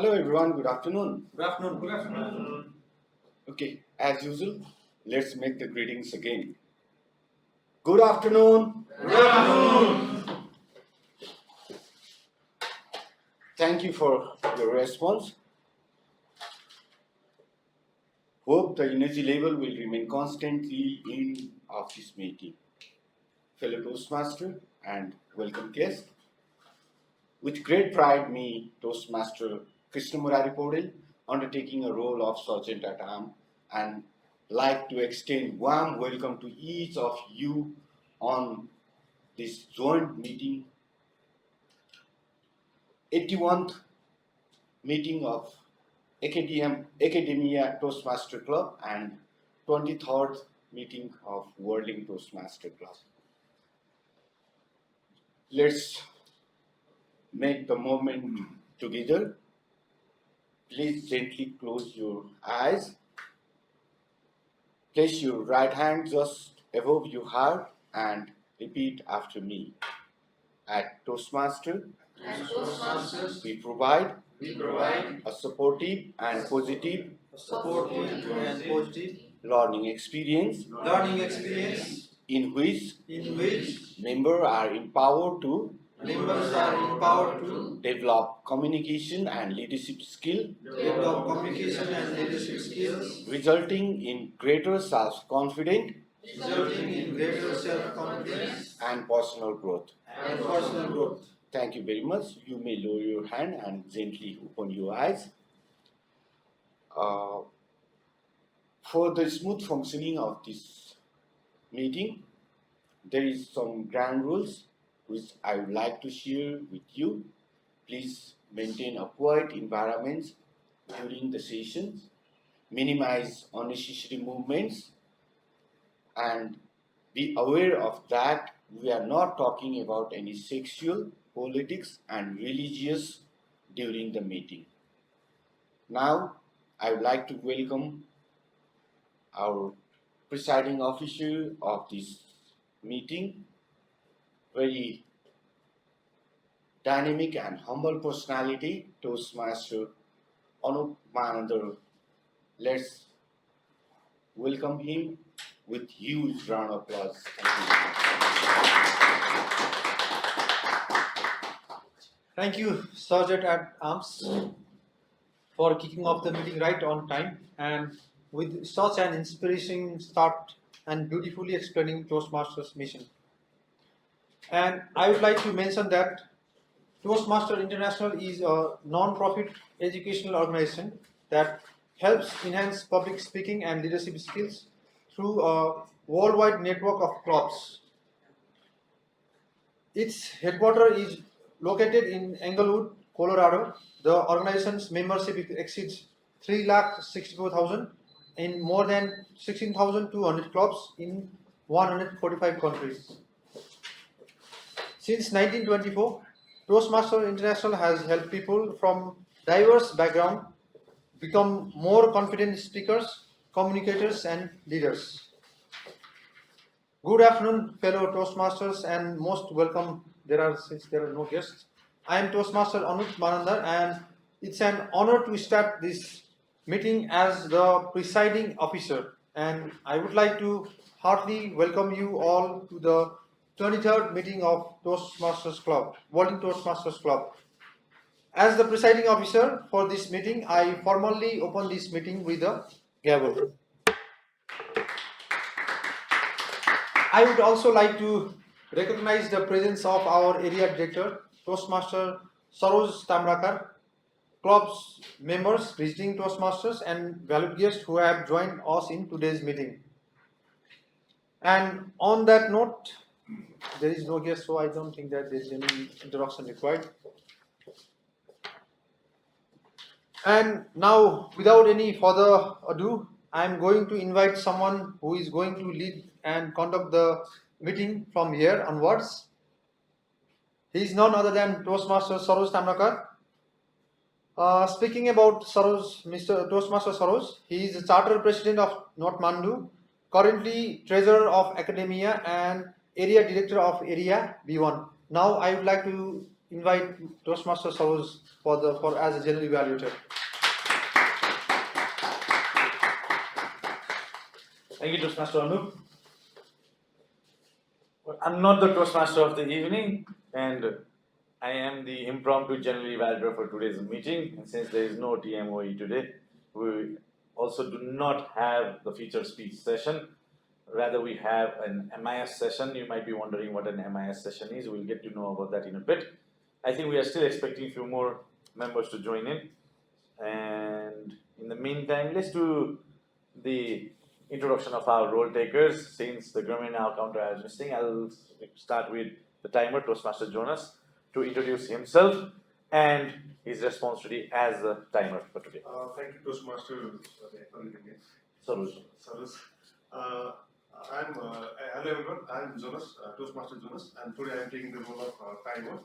Hello everyone, good afternoon. Good afternoon. Good afternoon. Okay, as usual, let's make the greetings again. Good afternoon. Good afternoon. Thank you for your response. Hope the energy level will remain constantly in office meeting. Fellow Toastmaster and welcome guest. With great pride, me, Toastmaster Krishna Murari Podil, undertaking a role of Sergeant at Arm, and like to extend warm welcome to each of you on this joint meeting, 81th meeting of Academia Toastmaster Club and 23rd meeting of WorldLink Toastmaster Club. Let's make the moment together. Please gently close your eyes. Place your right hand just above your heart and repeat after me. At Toastmaster, we provide a supportive and positive learning experience in which members are empowered to develop communication and leadership skills, resulting in greater self-confidence and personal growth. Thank you very much. You may lower your hand and gently open your eyes. For the smooth functioning of this meeting, there is some ground rules which I would like to share with you. Please maintain a quiet environment during the sessions, minimize unnecessary movements, and be aware of that we are not talking about any sexual, politics, and religious during the meeting. Now, I would like to welcome our presiding officer of this meeting, very dynamic and humble personality, Toastmaster Anup Manandar. Let's welcome him with huge round of applause. Thank you, Sergeant at Arms, for kicking off the meeting right on time and with such an inspiring start and beautifully explaining Toastmasters' mission. And I would like to mention that Toastmaster International is a non-profit educational organization that helps enhance public speaking and leadership skills through a worldwide network of clubs. Its headquarters is located in Englewood, Colorado. The organization's membership exceeds 3,64,000 in more than 16,200 clubs in 145 countries. Since 1924, Toastmaster International has helped people from diverse backgrounds become more confident speakers, communicators, and leaders. Good afternoon, fellow Toastmasters, and most welcome. Since there are no guests, I am Toastmaster Anup Manandar, and it's an honor to start this meeting as the presiding officer. And I would like to heartily welcome you all to the 23rd meeting of Toastmasters Club, WorldLink Toastmasters Club. As the presiding officer for this meeting, I formally open this meeting with a gavel. I would also like to recognize the presence of our area director, Toastmaster Saroj Tamrakar, club's members, visiting Toastmasters, and valued guests who have joined us in today's meeting. And on that note, there is no guest, so I don't think that there is any introduction required. And now, without any further ado, I am going to invite someone who is going to lead and conduct the meeting from here onwards. He is none other than Toastmaster Saroj Tamrakar. Speaking about Saroj, Mr. Toastmaster Saroj, he is the Charter President of North Mandu, currently Treasurer of Academia and Area Director of Area B1. Now I would like to invite Toastmaster Saroj for as a general evaluator. Thank you, Toastmaster Anup. I'm not the Toastmaster of the evening, and I am the impromptu general evaluator for today's meeting. And since there is no TMOE today, we also do not have the featured speech session. Rather, we have an MIS session. You might be wondering what an MIS session is. We'll get to know about that in a bit. I think we are still expecting a few more members to join in. And in the meantime, let's do the introduction of our role takers. Since the Grameen now counter is missing, I'll start with the timer, Toastmaster Jonas, to introduce himself and his responsibility as the timer for today. Thank you, Toastmaster. Saroj. Hello everyone, I'm Jonas, Toastmaster Jonas, and today I'm taking the role of timer.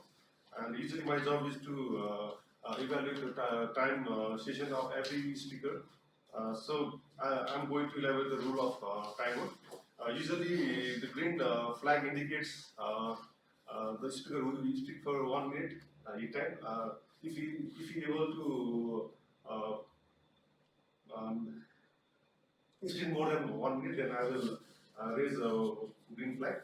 And usually my job is to evaluate the time session of every speaker. So I'm going to elaborate the rule of timer. Usually the green flag indicates the speaker will speak for 1 minute each time. If he able to speak more than 1 minute, then I will raise a green flag.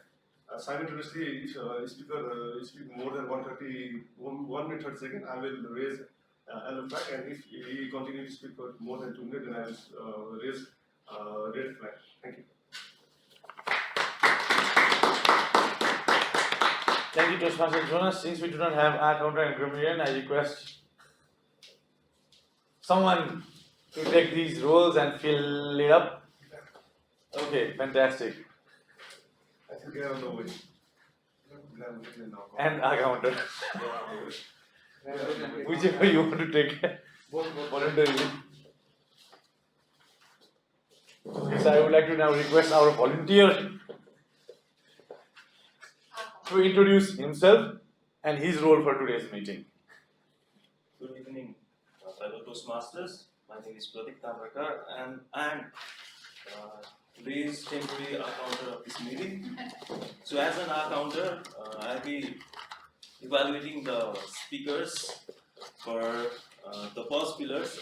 Simultaneously, if speaker speak more than 1 minute 30 seconds, I will raise yellow flag, and if he continues to speak for more than 2 minutes, then I will raise red flag. Thank you. Thank you, Toastmaster Jonas. Since we do not have our counter and Grameen, I request someone to take these roles and fill it up. Okay, fantastic. I think I don't know which. And our counter. Whichever you want to take voluntarily. Okay, so I would like to now request our volunteer to introduce himself and his role for today's meeting. Good evening, fellow Toastmasters. My name is Pratik Tamrakar, and I am today's temporary accountant of this meeting. So, as an accountant, I'll be evaluating the speakers for the first pillars,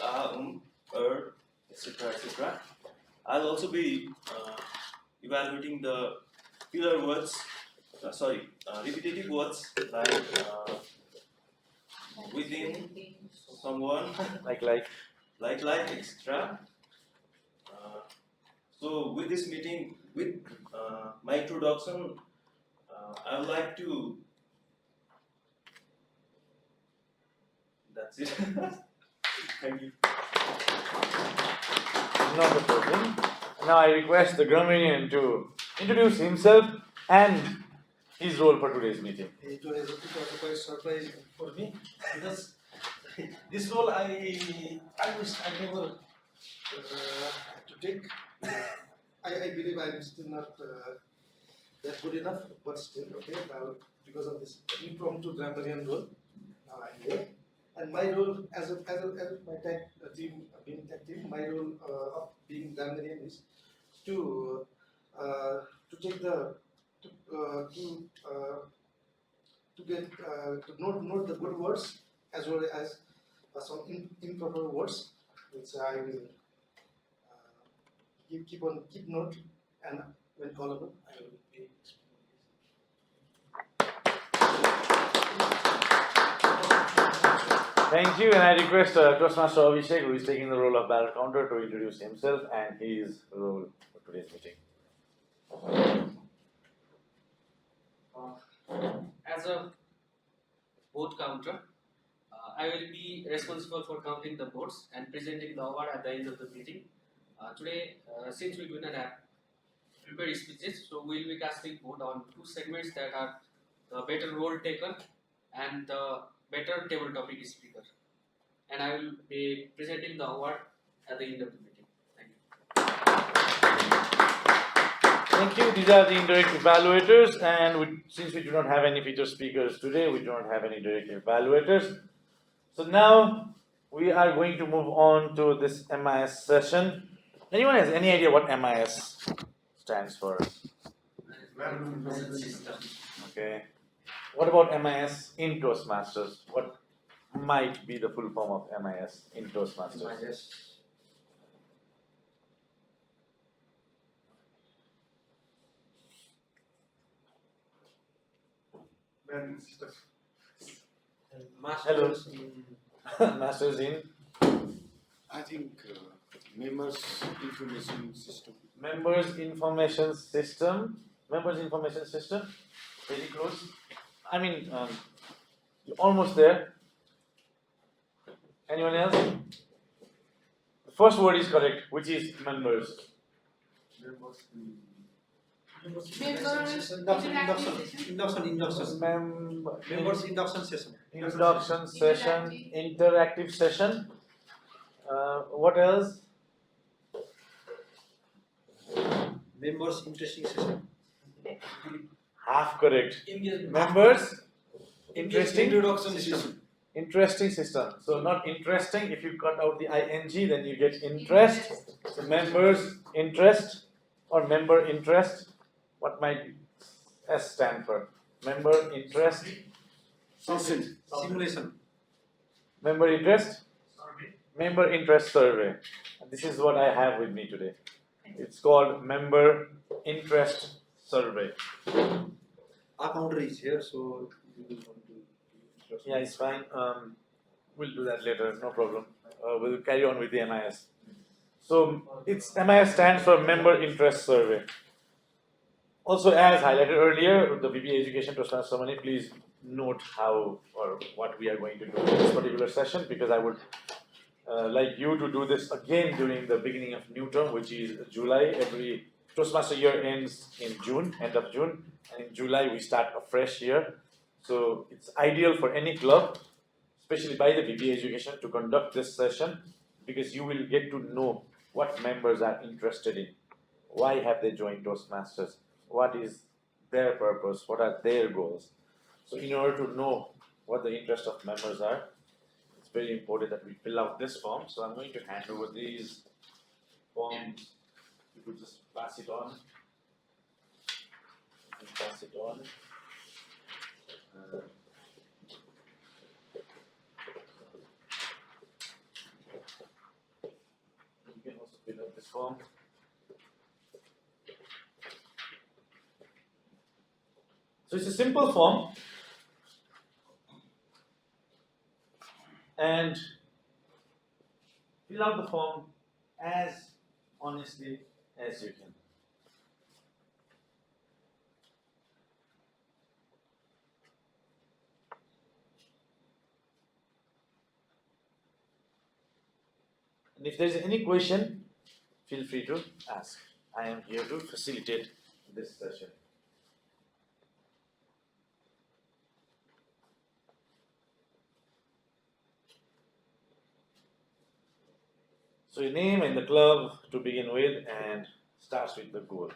etc., etc. I'll also be evaluating the pillar words. Repetitive words like within, someone, Like. etc. So with this meeting, with my introduction, I would like to. That's it. Thank you. Not a problem. Now I request the Grameen to introduce himself and his role for today's meeting. It was quite surprising for me because this role I wish I never to take. I believe I'm still not that good enough, but still okay. Because of this impromptu grammarian role, now I'm here. And my role as my tech team, being tech team, my role of being grammarian is to take the to note the good words as well as some improper words, which I will keep note, and when callable, I will be Thank you, and I request Toastmaster Abhishek, who is taking the role of ballot counter, to introduce himself and his role for today's meeting. As a vote counter, I will be responsible for counting the votes and presenting the award at the end of the meeting. Today, since we do not have prepared speeches, so we will be casting vote on two segments that are the better role taker and the better table topic speaker. And I will be presenting the award at the end of the meeting. Thank you. Thank you. These are the indirect evaluators, and since we do not have any featured speakers today, we do not have any direct evaluators. So now we are going to move on to this MIS session. Anyone has any idea what MIS stands for? Management System. Okay. What about MIS in Toastmasters? What might be the full form of MIS in Toastmasters? MIS. Man, system. Masters in Masters in I think members information system. Members Information System. Members Information System. Very close. I mean, you're almost there. Anyone else? The first word is correct, which is members. induction. Members induction session. Induction session, interactive session. What else? Members interesting session. Half correct. Members interesting Introduction system. interesting system. So not interesting. If you cut out the ing, then you get interest. So members interest or member interest. What might S stand for? Member interest. Session. Simulation. Member interest. Member interest survey. And this is what I have with me today. It's called member interest survey. Our counter is here, so you will want to. Yeah, it's fine. We'll do that later, no problem. We'll carry on with the MIS. So it's MIS stands for Member Interest Survey. Also, as highlighted earlier, the VBA Education Toastmaster Ceremony, please note how or what we are going to do in this particular session, because I would like you to do this again during the beginning of new term, which is July. Every Toastmaster year ends in June, end of June, and in July we start a fresh year. So it's ideal for any club, especially by the VBA Education, to conduct this session, because you will get to know what members are interested in, why have they joined Toastmasters, what is their purpose, what are their goals. So in order to know what the interest of members are, it's very important that we fill out this form. So I'm going to hand over these forms. You could just pass it on. You can pass it on. You can also fill out this form. So it's a simple form, and fill out the form as honestly as you can. And if there is any question, feel free to ask. I am here to facilitate this session. So your name and the club to begin with, and starts with the goal.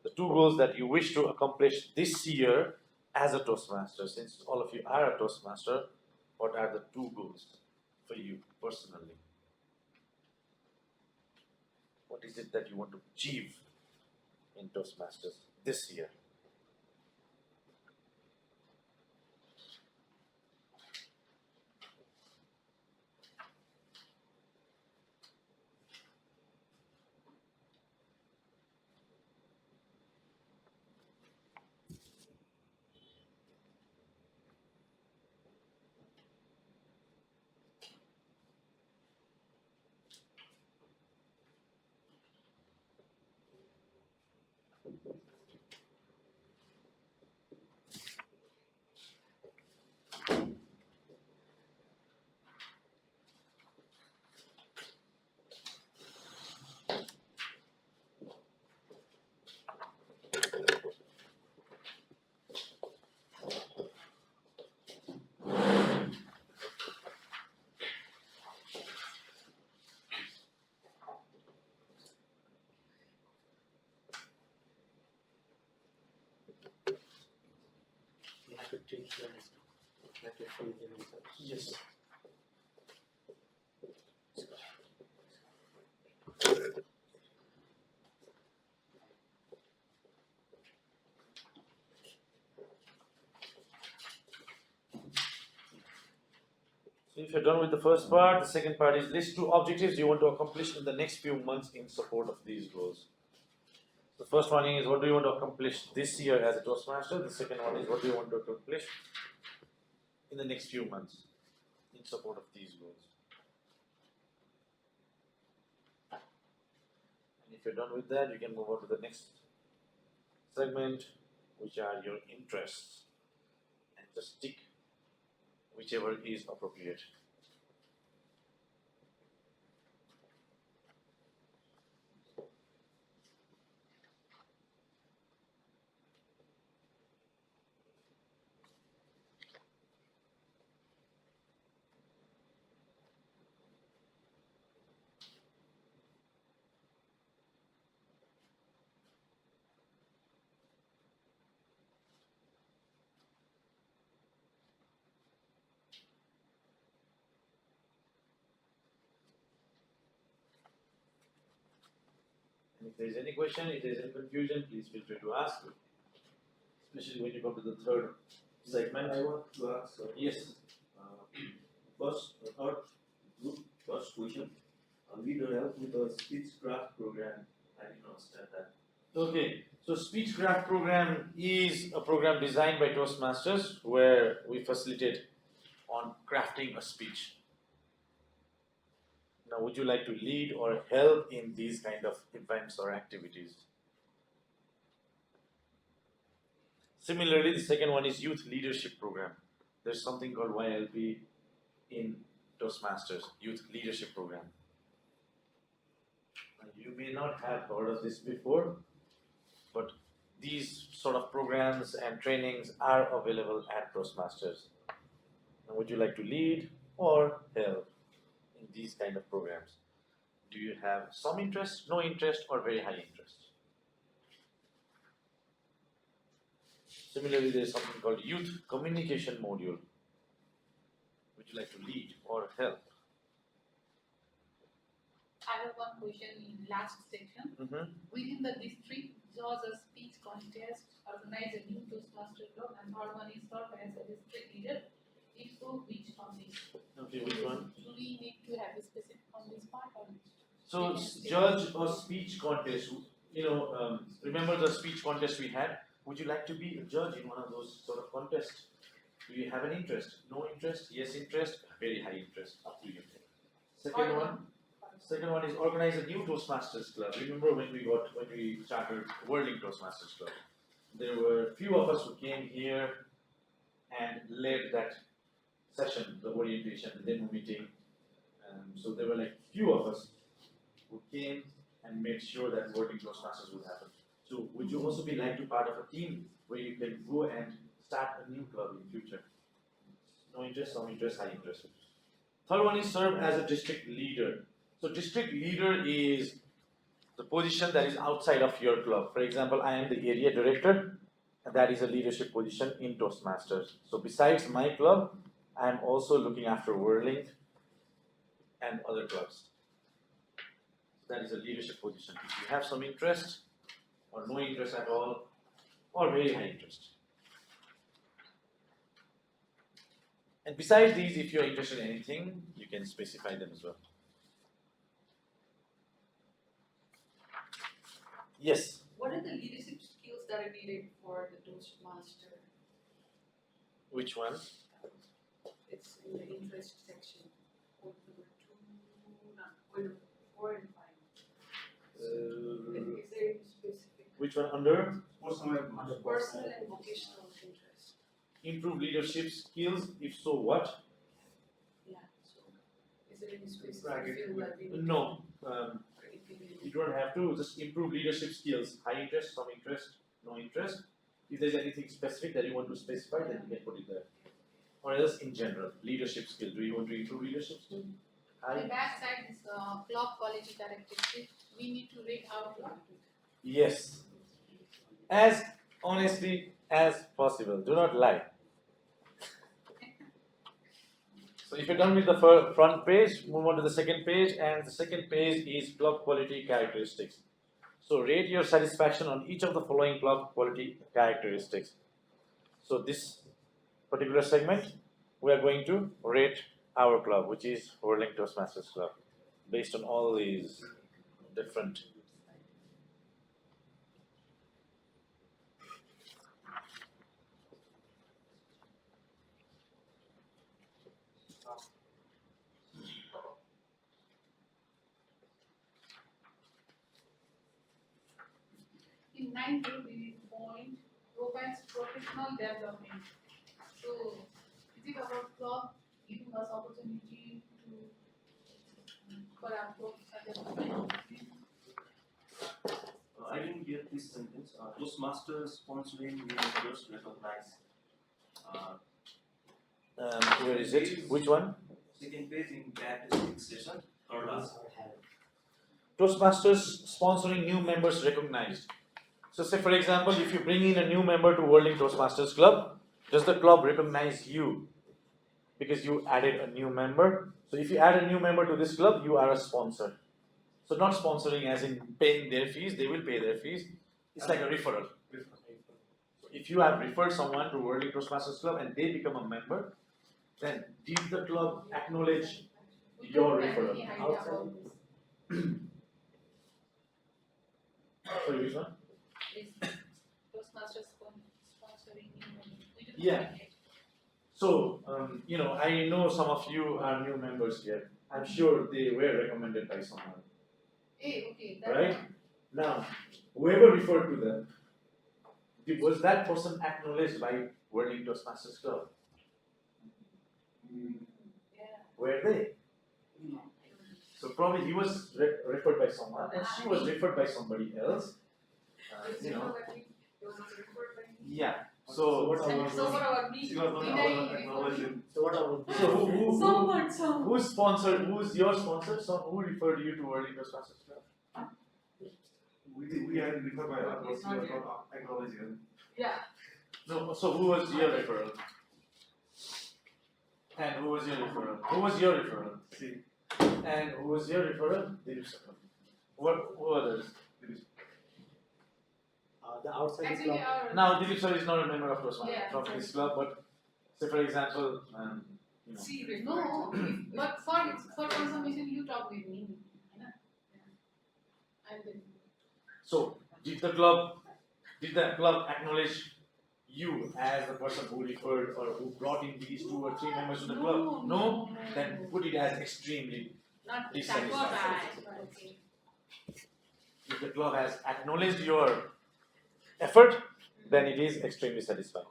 The two goals that you wish to accomplish this year as a Toastmaster. Since all of you are a Toastmaster, what are the two goals for you personally? What is it that you want to achieve in Toastmasters this year? Yes. If you're done with the first part, the second part is list 2 objectives you want to accomplish in the next few months in support of these goals. The first one is what do you want to accomplish this year as a Toastmaster? The second one is what do you want to accomplish in the next few months in support of these goals. And if you're done with that, you can move on to the next segment, which are your interests, and just tick whichever is appropriate. And if there is any question, if there is any confusion, please feel free to ask, especially when you come to the third segment. I want to ask. Yes. Third group, first question. We don't help with the speechcraft program. I didn't understand that. Okay, so Speechcraft program is a program designed by Toastmasters where we facilitate on crafting a speech. Now, would you like to lead or help in these kind of events or activities? Similarly, the second one is Youth Leadership Program. There's something called YLP in Toastmasters, Youth Leadership Program. Now, you may not have heard of this before, but these sort of programs and trainings are available at Toastmasters. Now, would you like to lead or help in these kind of programs? Do you have some interest, no interest, or very high interest? Similarly, there is something called Youth Communication Module. Would you like to lead or help? I have one question in last section. Within the district, judge a speech contest, organize a new Toastmaster club, and third one is serve as a district leader. If so, which from these? Okay, which one? Do we need to have a specific on this part or? So, judge or speech contest. Remember the speech contest we had? Would you like to be a judge in one of those sort of contests? Do you have an interest? No interest? Yes interest? Very high interest. Up to you. Second one is organize a new Toastmasters club. Remember when we started WorldLink Toastmasters club? There were few of us who came here and led that session, the orientation, the demo meeting. So there were like few of us who came and made sure that WorldLink Toastmasters would happen. So would you also be like to part of a team where you can go and start a new club in future? No interest, some interest, high interest. Third one is serve as a district leader. So district leader is the position that is outside of your club. For example, I am the area director, and that is a leadership position in Toastmasters. So besides my club, I am also looking after WorldLink and other clubs. That is a leadership position. If you have some interest, or no interest at all, or very high interest. And besides these, if you are interested in anything, you can specify them as well. Yes? What are the leadership skills that are needed for the Toastmaster? Which one? It's in the interest section. Number 4 and 5. Is there any specific? Which one under? Personal and vocational interest. Improve leadership skills, if so what? Yeah, so is there any specific field that we need No, to you don't have to, just improve leadership skills. High interest, some interest, no interest. If there's anything specific that you want to specify, then you can put it there. Or else in general, leadership skills. Do you want to improve leadership skills? On the back side is club quality characteristics. We need to rate our club. Yes. As honestly as possible. Do not lie. So if you're done with the front page, move on to the second page, and the second page is club quality characteristics. So rate your satisfaction on each of the following club quality characteristics. So this particular segment, we are going to rate our club, which is WorldLink Toastmasters Club, based on all these different. In 9th group, we point provides professional development. So, is it about club giving us opportunity to for our development? I didn't get this sentence. Toastmasters sponsoring new members recognize. Where is it? Which one? Second page in characteristic session, third last. Toastmasters sponsoring new members recognized. So say for example, if you bring in a new member to WorldLink Toastmasters Club, does the club recognize you? Because you added a new member. So if you add a new member to this club, you are a sponsor. So not sponsoring as in paying their fees, they will pay their fees. It's like a referral. If you have referred someone to WorldLink Toastmasters Club and they become a member, then did the club acknowledge your referral? Sorry, which one? Toastmasters sponsoring new members. Yeah. So, I know some of you are new members here. I'm sure they were recommended by someone. Okay. Right? Now, whoever referred to them, was that person acknowledged by WorldLink Toastmasters Club? Yeah. Were they? So probably he was referred by someone and she was referred by somebody else. Yeah. So what about me? She was not acknowledging. So who's sponsored? Who's your sponsor? So who referred you to WorldLink Toastmasters Club? We had referred by others, she was not acknowledging. Yeah. No. So who was your referral? And who was your referral? Who was your referral? See, And who was your referral? Dilip Sir. Who others? The outside Actually, club. Now Dilip Sir is not a member of Toastmasters Yeah, from this club, but say for example, No, but for confirmation, you talk with me. And then So did the club acknowledge you as the person who referred or who brought in these 2 or 3 members to the club? No? Then put it as extremely not dissatisfied. Okay. If the club has acknowledged your effort, then it is extremely satisfied.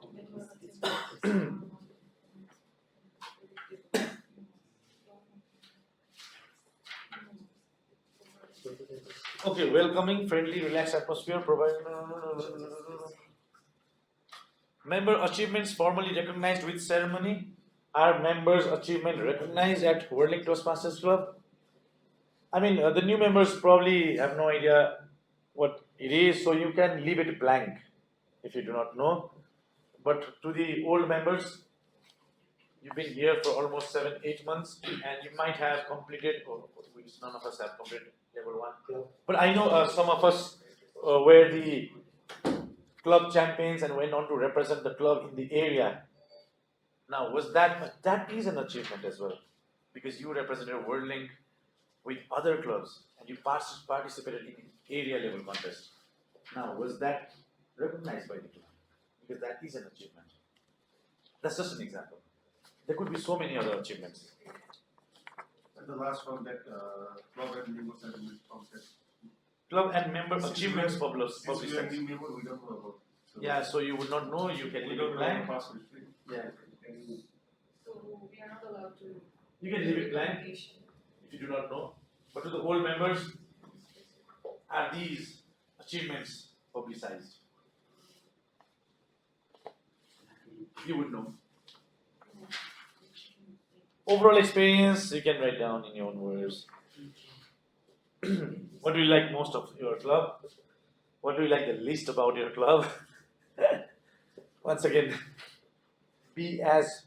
Okay, welcoming, friendly, relaxed atmosphere, member achievements formally recognized with ceremony. Are members' achievement recognized at WorldLink Toastmasters Club? I mean, the new members probably have no idea what it is, so you can leave it blank if you do not know. But to the old members, you've been here for almost 7-8 months, and you might have completed, which none of us have completed level 1. But I know some of us were the club champions and went on to represent the club in the area. Now, that is an achievement as well, because you represented WorldLink with other clubs and you participated in area level contest. Now, was that recognized by the club? Because that is an achievement. That's just an example. There could be so many other achievements. And the last one that club and member settlement concept. Club and member achievements Since we published. are new member, we don't know about. So Yeah, so you would not know, you can we leave don't it know blank. the password. Yeah. So we are not allowed to. You can leave it blank if you do not know. But to the old members, are these achievements publicized? You would know. Overall experience, you can write down in your own words. What do you like most of your club? What do you like the least about your club? Once again, be as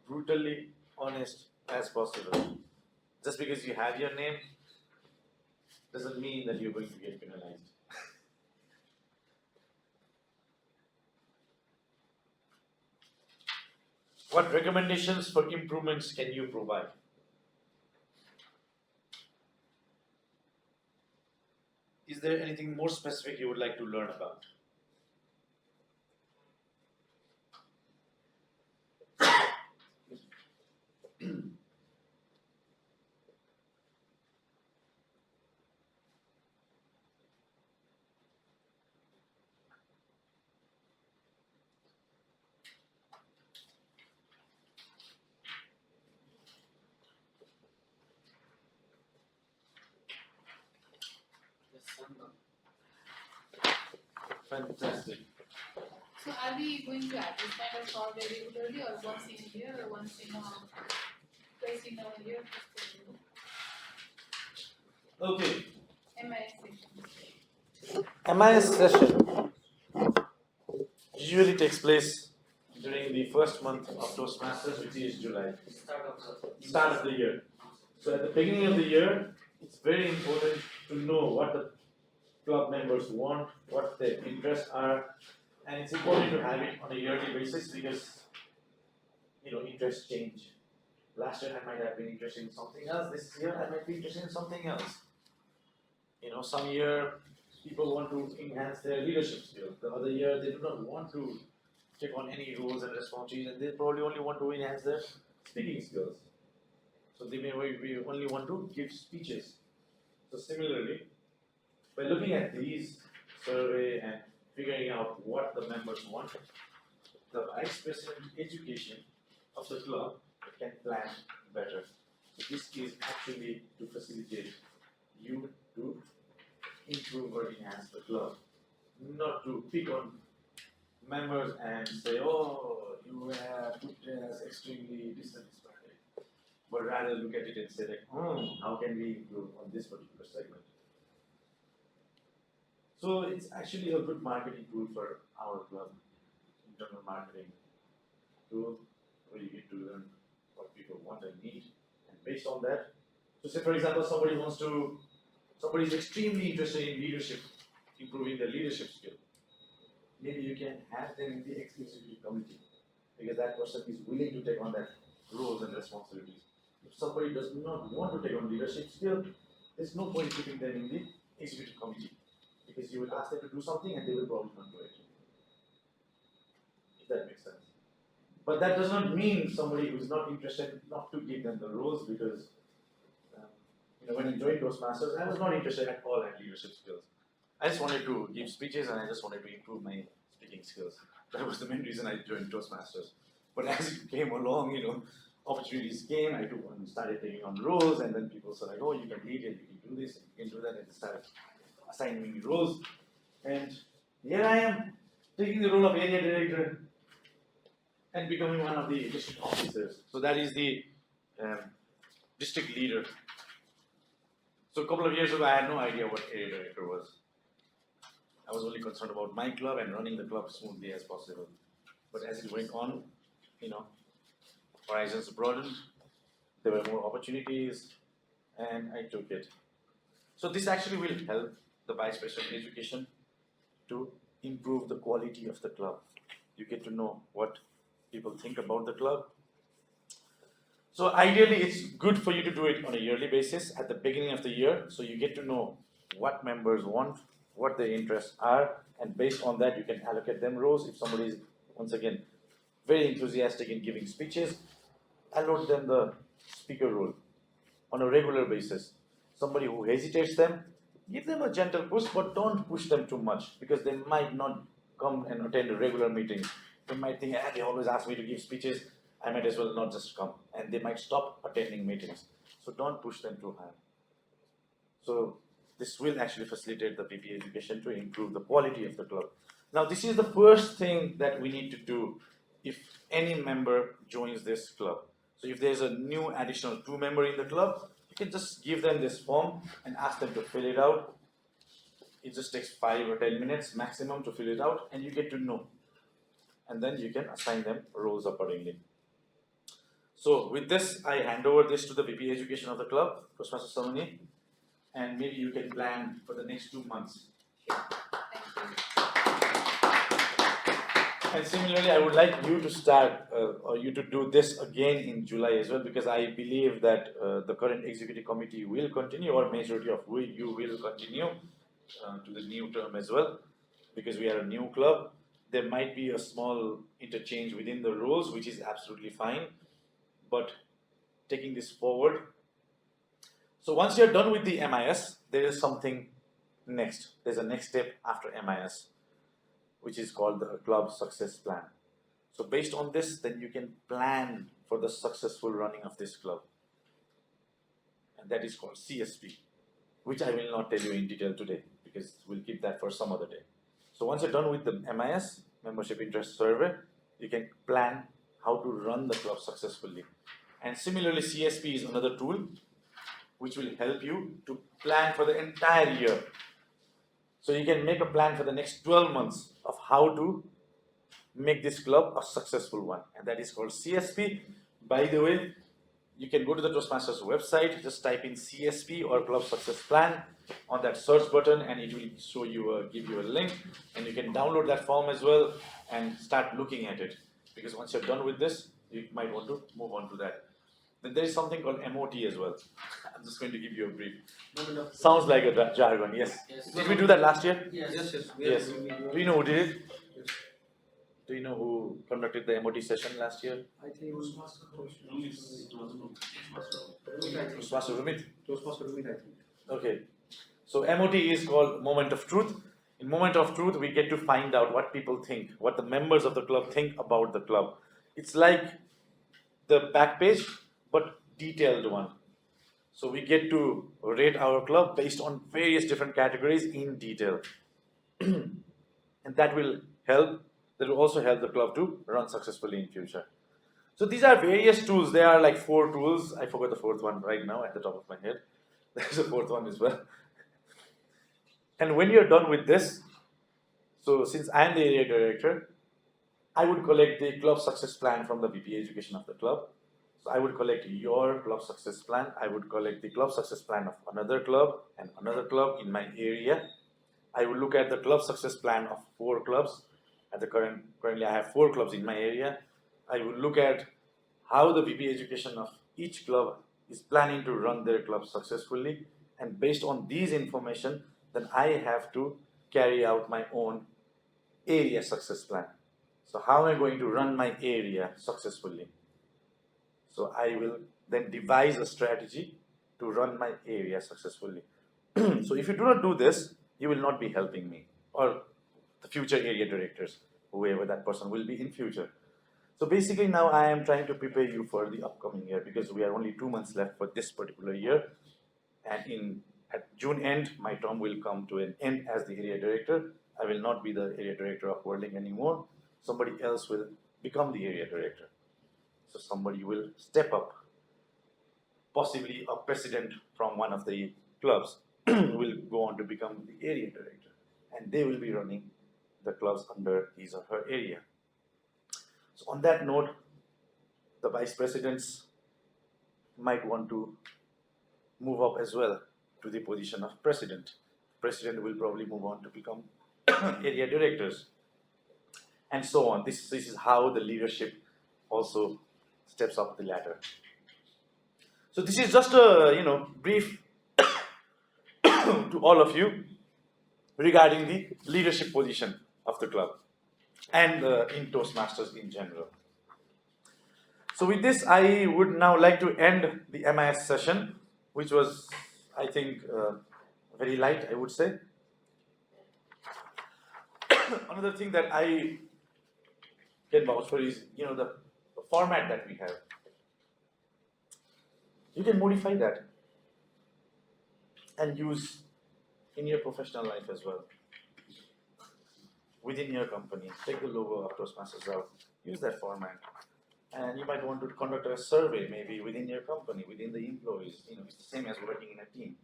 brutally honest as possible. Just because you have your name doesn't mean that you're going to get penalized. What recommendations for improvements can you provide? Is there anything more specific you would like to learn about? Fantastic. So are we going to have this kind of call regularly or once in a year or once in a twice in a year? Okay. MIS session. MIS session usually takes place during the first month of Toastmasters, which is July, start of the year. So at the beginning of the year, it's very important to know what the club members want, what their interests are, and it's important to have it on a yearly basis because interests change. Last year I might have been interested in something else. This year I might be interested in something else. Some year people want to enhance their leadership skills. The other year they do not want to take on any roles and responsibilities, and they probably only want to enhance their speaking skills. So they may only want to give speeches. So similarly, by looking at these survey and figuring out what the members want, the vice president education of the club can plan better. So this is actually to facilitate you to improve or enhance the club, not to pick on members and say, oh, you have put as extremely dissatisfied, but rather look at it and say like, how can we improve on this particular segment? So it's actually a good marketing tool for our club, internal marketing tool, where you get to learn what people want and need, and based on that, so say for example somebody is extremely interested in leadership, improving their leadership skill. Maybe you can have them in the exclusivity committee because that person is willing to take on that roles and responsibilities. If somebody does not want to take on leadership skill, there's no point keeping them in the executive committee because you will ask them to do something and they will probably not do it. If that makes sense. But that does not mean somebody who is not interested not to give them the roles because when I joined Toastmasters, I was not interested at all in leadership skills. I just wanted to give speeches and I just wanted to improve my speaking skills. That was the main reason I joined Toastmasters. But as it came along, opportunities came, I started taking on roles, and then people said like, oh, you can lead it, you can do this, you can do that, and they started assigning me roles. And here I am, taking the role of area director and becoming one of the district officers. So that is the district leader. So a couple of years ago, I had no idea what area director was. I was only concerned about my club and running the club smoothly as possible. But as it went on, horizons broadened, there were more opportunities, and I took it. So this actually will help the vice president education to improve the quality of the club. You get to know what people think about the club. So ideally, it's good for you to do it on a yearly basis at the beginning of the year, so you get to know what members want, what their interests are, and based on that, you can allocate them roles. If somebody is, once again, very enthusiastic in giving speeches, allot them the speaker role on a regular basis. Somebody who hesitates them, give them a gentle push, but don't push them too much because they might not come and attend a regular meeting. They might think, they always ask me to give speeches, I might as well not just come, and they might stop attending meetings. So don't push them too high. So this will actually facilitate the PP education to improve the quality of the club. Now this is the first thing that we need to do if any member joins this club. So if there's a new additional 2 member in the club, you can just give them this form and ask them to fill it out. It just takes 5 or 10 minutes maximum to fill it out, and you get to know. And then you can assign them roles accordingly. So with this, I hand over this to the VP Education of the club, Toastmaster Saloni, and maybe you can plan for the next 2 months. Thank you. And similarly, I would like you to start, or you to do this again in July as well, because I believe that the current executive committee will continue, or majority of you will continue to the new term as well, because we are a new club. There might be a small interchange within the rules, which is absolutely fine, but taking this forward. So once you're done with the MIS, there is something next. There's a next step after MIS, which is called the club success plan. So based on this, then you can plan for the successful running of this club. And that is called CSP, which I will not tell you in detail today, because we'll keep that for some other day. So once you're done with the MIS, Membership Interest Survey, you can plan how to run the club successfully. And similarly, CSP is another tool which will help you to plan for the entire year. So you can make a plan for the next 12 months of how to make this club a successful one, and that is called CSP. By the way, you can go to the Toastmasters website, just type in CSP or Club Success Plan on that search button, and it will show you, give you a link, and you can download that form as well and start looking at it. Because once you're done with this, you might want to move on to that. Then there is something called MOT as well. I'm just going to give you a brief. Sounds like a jargon, yes. Yes. Did we do that last year? Yes. Yes. Do you know who did it? Do you know who conducted the MOT session last year? I think Toastmaster Rumit. I think. Okay. So MOT is called Moment of Truth. In Moment of Truth, we get to find out what people think, what the members of the club think about the club. It's like the back page, but detailed one. So we get to rate our club based on various different categories in detail. And that will also help the club to run successfully in future. So these are various tools. There are like 4 tools. I forgot the 4th one right now at the top of my head. There's a 4th one as well. And when you're done with this, so since I'm the area director, I would collect the club success plan from the VP education of the club. So I would collect your club success plan. I would collect the club success plan of another club and another club in my area. I would look at the club success plan of 4 clubs. Currently I have 4 clubs in my area. I would look at how the VP education of each club is planning to run their club successfully, and based on these information, then I have to carry out my own area success plan. So how am I going to run my area successfully? So I will then devise a strategy to run my area successfully. So if you do not do this, you will not be helping me or the future area directors, whoever that person will be in future. So basically now I am trying to prepare you for the upcoming year, because we are only 2 months left for this particular year. And at June end, my term will come to an end as the area director. I will not be the area director of WorldLink anymore. Somebody else will become the area director. So somebody will step up, possibly a president from one of the clubs will go on to become the area director, and they will be running the clubs under his or her area. So on that note, the vice presidents might want to move up as well to the position of president. President will probably move on to become area directors, and so on. This is how the leadership also steps up the ladder. So this is just a brief to all of you regarding the leadership position of the club and in Toastmasters in general. So with this, I would now like to end the MIS session, which was, I think, very light, I would say. Another thing that I can vouch for is, the format that we have. You can modify that and use in your professional life as well. Within your company, take the logo of Toastmasters out, use that format. And you might want to conduct a survey maybe within your company, within the employees. It's the same as working in a team.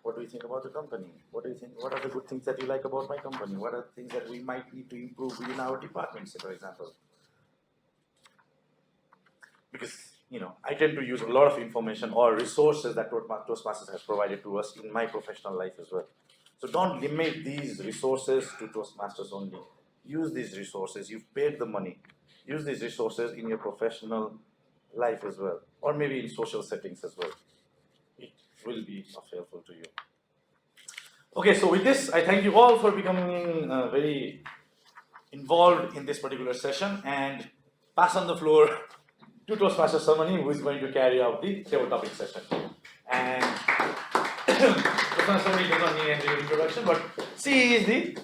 What do you think about the company? What do you think? What are the good things that you like about my company? What are the things that we might need to improve within our departments, for example? Because I tend to use a lot of information or resources that Toastmasters has provided to us in my professional life as well. So don't limit these resources to Toastmasters only. use these resources. You've paid the money. Use these resources in your professional life as well, or maybe in social settings as well. It will be of helpful to you. Okay, so with this, I thank you all for becoming very involved in this particular session, and pass on the floor to Toastmaster Samani, who is going to carry out the table topic session. And Toastmaster Samani does not need any introduction, but she is the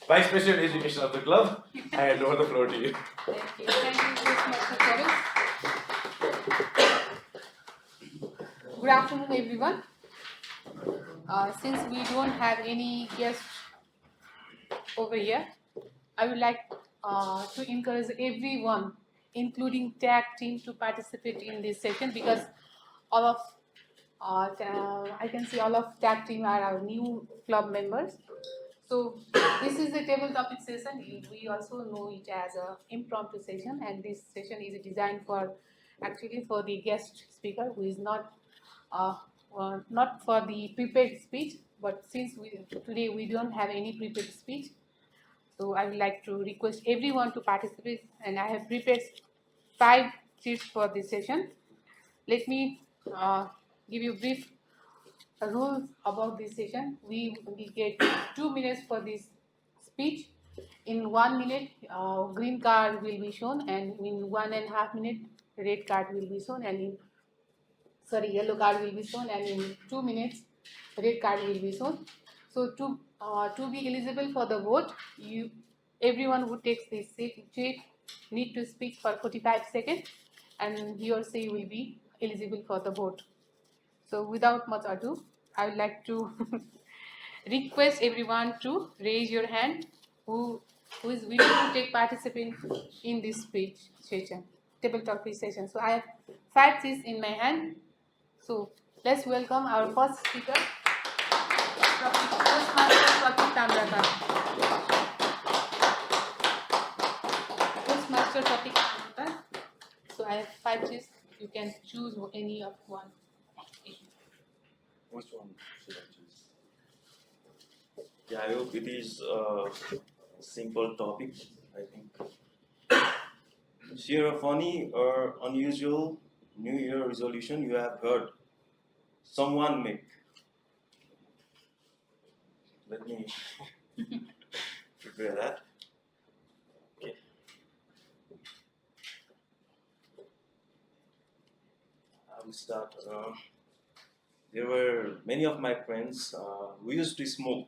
Vice President Education of the club. I hand over the floor to you. Thank you. Thank you, Toastmaster Kevin. Good afternoon, everyone. Since we don't have any guests over here, I would like to encourage everyone, including tag team, to participate in this session, because all of I can see all of tag team are our new club members. So this is a table topic session. We also know it as a impromptu session, and this session is designed for the guest speaker, who is not for the prepared speech. But since today we don't have any prepared speech, so I would like to request everyone to participate, and I have prepared 5 sheets for this session. Let me give you brief rules about this session. We get 2 minutes for this speech. In 1 minute, green card will be shown, and in 1.5 minutes, red card will be shown, and yellow card will be shown, and in 2 minutes, red card will be shown. So to be eligible for the vote, everyone who takes this seat need to speak for 45 seconds, and he or she will be eligible for the vote. So without much ado, I would like to request everyone to raise your hand who is willing to take participant in this speech session, table talk session. So I have 5 seats in my hand. So let's welcome our first speaker, Toastmaster Tamrakar. Toastmaster Tamrakar. So I have 5 seats. You can choose any of one. Which one should I choose? Yeah, I hope it is a simple topic, I think. Share a funny or unusual New Year resolution you have heard someone make. Let me prepare that. Okay. I will start. There were many of my friends who used to smoke,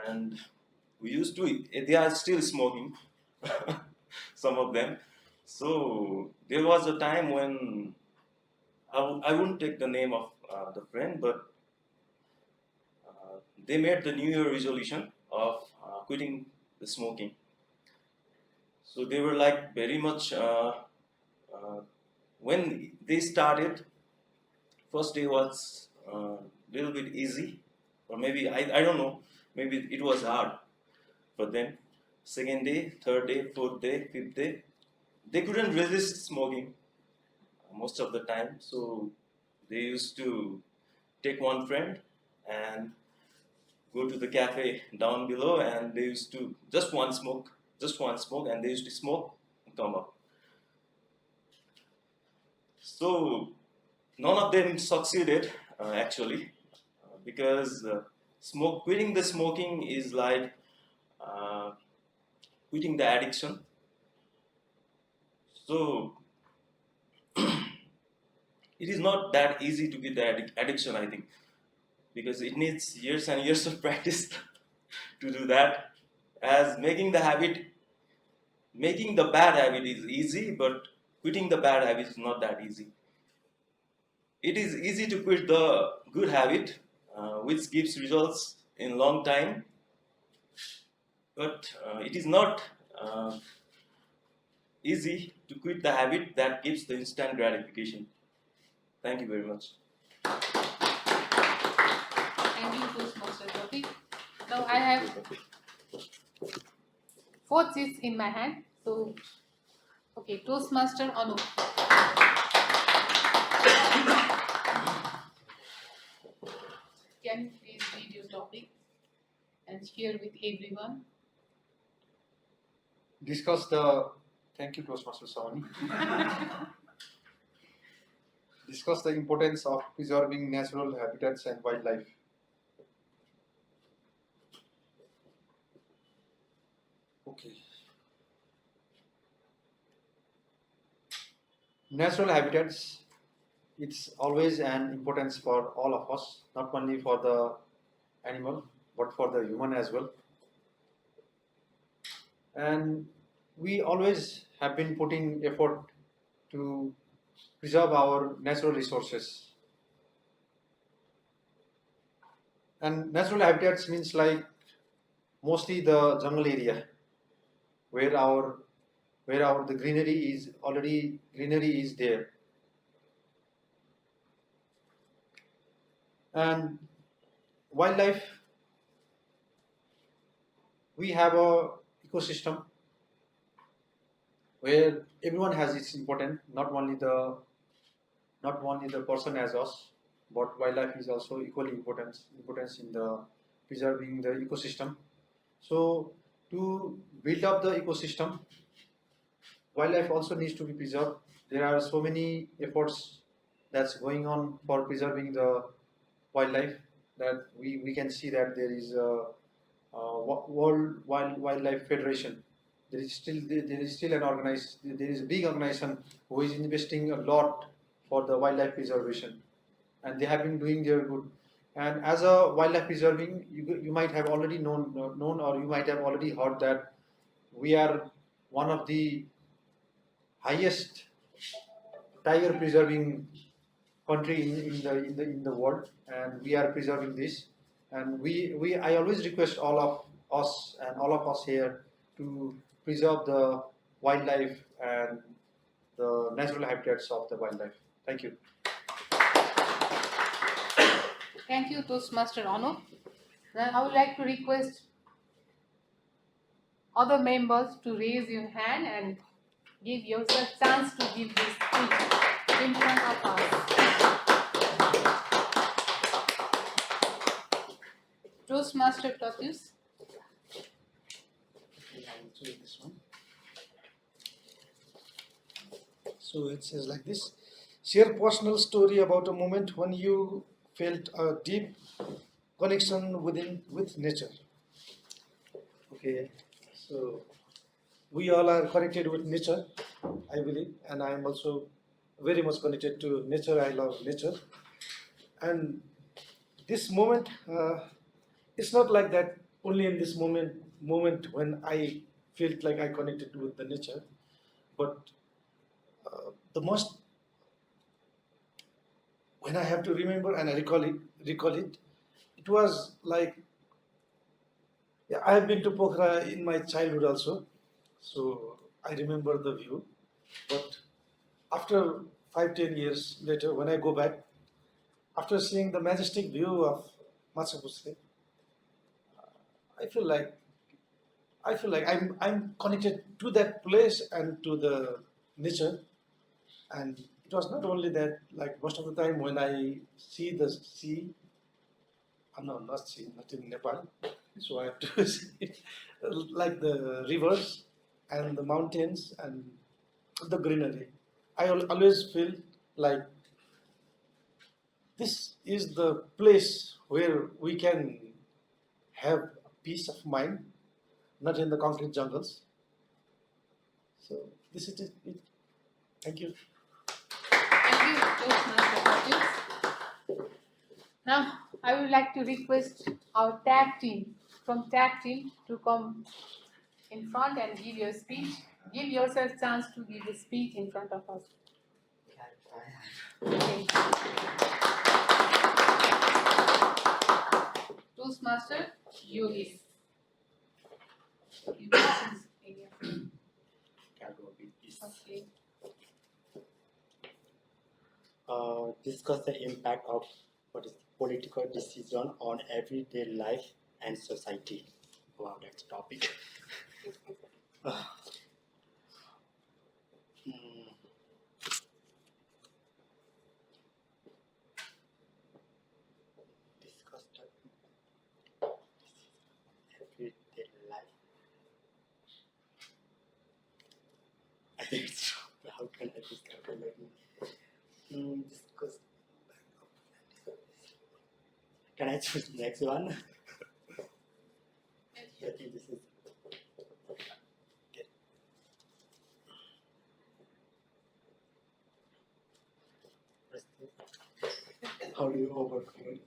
and they are still smoking, some of them. So there was a time when I wouldn't take the name of the friend, but they made the New Year resolution of quitting the smoking. So they were like very much, when they started, first day was a little bit easy, or maybe, I don't know, maybe it was hard for them. Second day, third day, fourth day, fifth day, they couldn't resist smoking most of the time. So they used to take one friend and go to the cafe down below, and they used to just one smoke, and they used to smoke and come up. So none of them succeeded actually, because quitting the smoking is like quitting the addiction. So it is not that easy to quit the addiction, I think, because it needs years and years of practice to do that. As making the bad habit is easy, but quitting the bad habit is not that easy. It is easy to quit the good habit, which gives results in long time, but it is not easy to quit the habit that gives the instant gratification. Thank you very much. Thank you, Toastmaster Topic. Now I have 4 seats in my hand. So, okay, Toastmaster Anu. Can you please read your topic and and share with everyone? Thank you, Toastmaster Savani. Discuss the importance of preserving natural habitats and wildlife. Okay. Natural habitats, it's always an importance for all of us, not only for the animal, but for the human as well. And we always have been putting effort to preserve our natural resources. And natural habitats means like mostly the jungle area where our the greenery is there. And wildlife, we have a ecosystem where everyone has its important, not only the person as us, but wildlife is also equally importance in the preserving the ecosystem. So to build up the ecosystem, wildlife also needs to be preserved. There are so many efforts that's going on for preserving the wildlife that we can see that there is a Wildlife Federation. There is still a big organization who is investing a lot for the wildlife preservation, and they have been doing their good. And as a wildlife preserving, you might have already known, or you might have already heard that we are one of the highest tiger preserving country in the world, and we are preserving this. And we I always request all of us here to preserve the wildlife and the natural habitats of the wildlife. Thank you. Thank you, Toastmaster Anup. Now I would like to request other members to raise your hand and give yourself chance to give this speech in front of us. Toastmaster Tatis. This one. So it says like this: share personal story about a moment when you felt a deep connection with nature. Okay, so we all are connected with nature, I believe, and I am also very much connected to nature. I love nature, and this moment, it's not like that only in this moment when I felt like I connected with the nature, but the most when I have to remember and I recall it, it was like, yeah, I have been to Pokhara in my childhood also, so I remember the view. But after 5-10 years later, when I go back, after seeing the majestic view of Matsapusle, I feel like I'm connected to that place and to the nature. And it was not only that, like most of the time when I see the sea, no, not sea, not in Nepal, so I have to see like the rivers and the mountains and the greenery. I always feel like this is the place where we can have peace of mind, not in the concrete jungles. So this is it. Thank you. Thank you, Toastmaster Tatis. Now I would like to request our tag team to come in front and give your speech. Give yourself chance to give a speech in front of us. Okay. Toastmaster Yogis. Okay. Discuss the impact of what is political decision on everyday life and society. Wow, that's topic. Uh, mm, discuss the I think it's how can I describe it? Let me discuss. Can I choose next one? I think this is. Okay. How do you overcome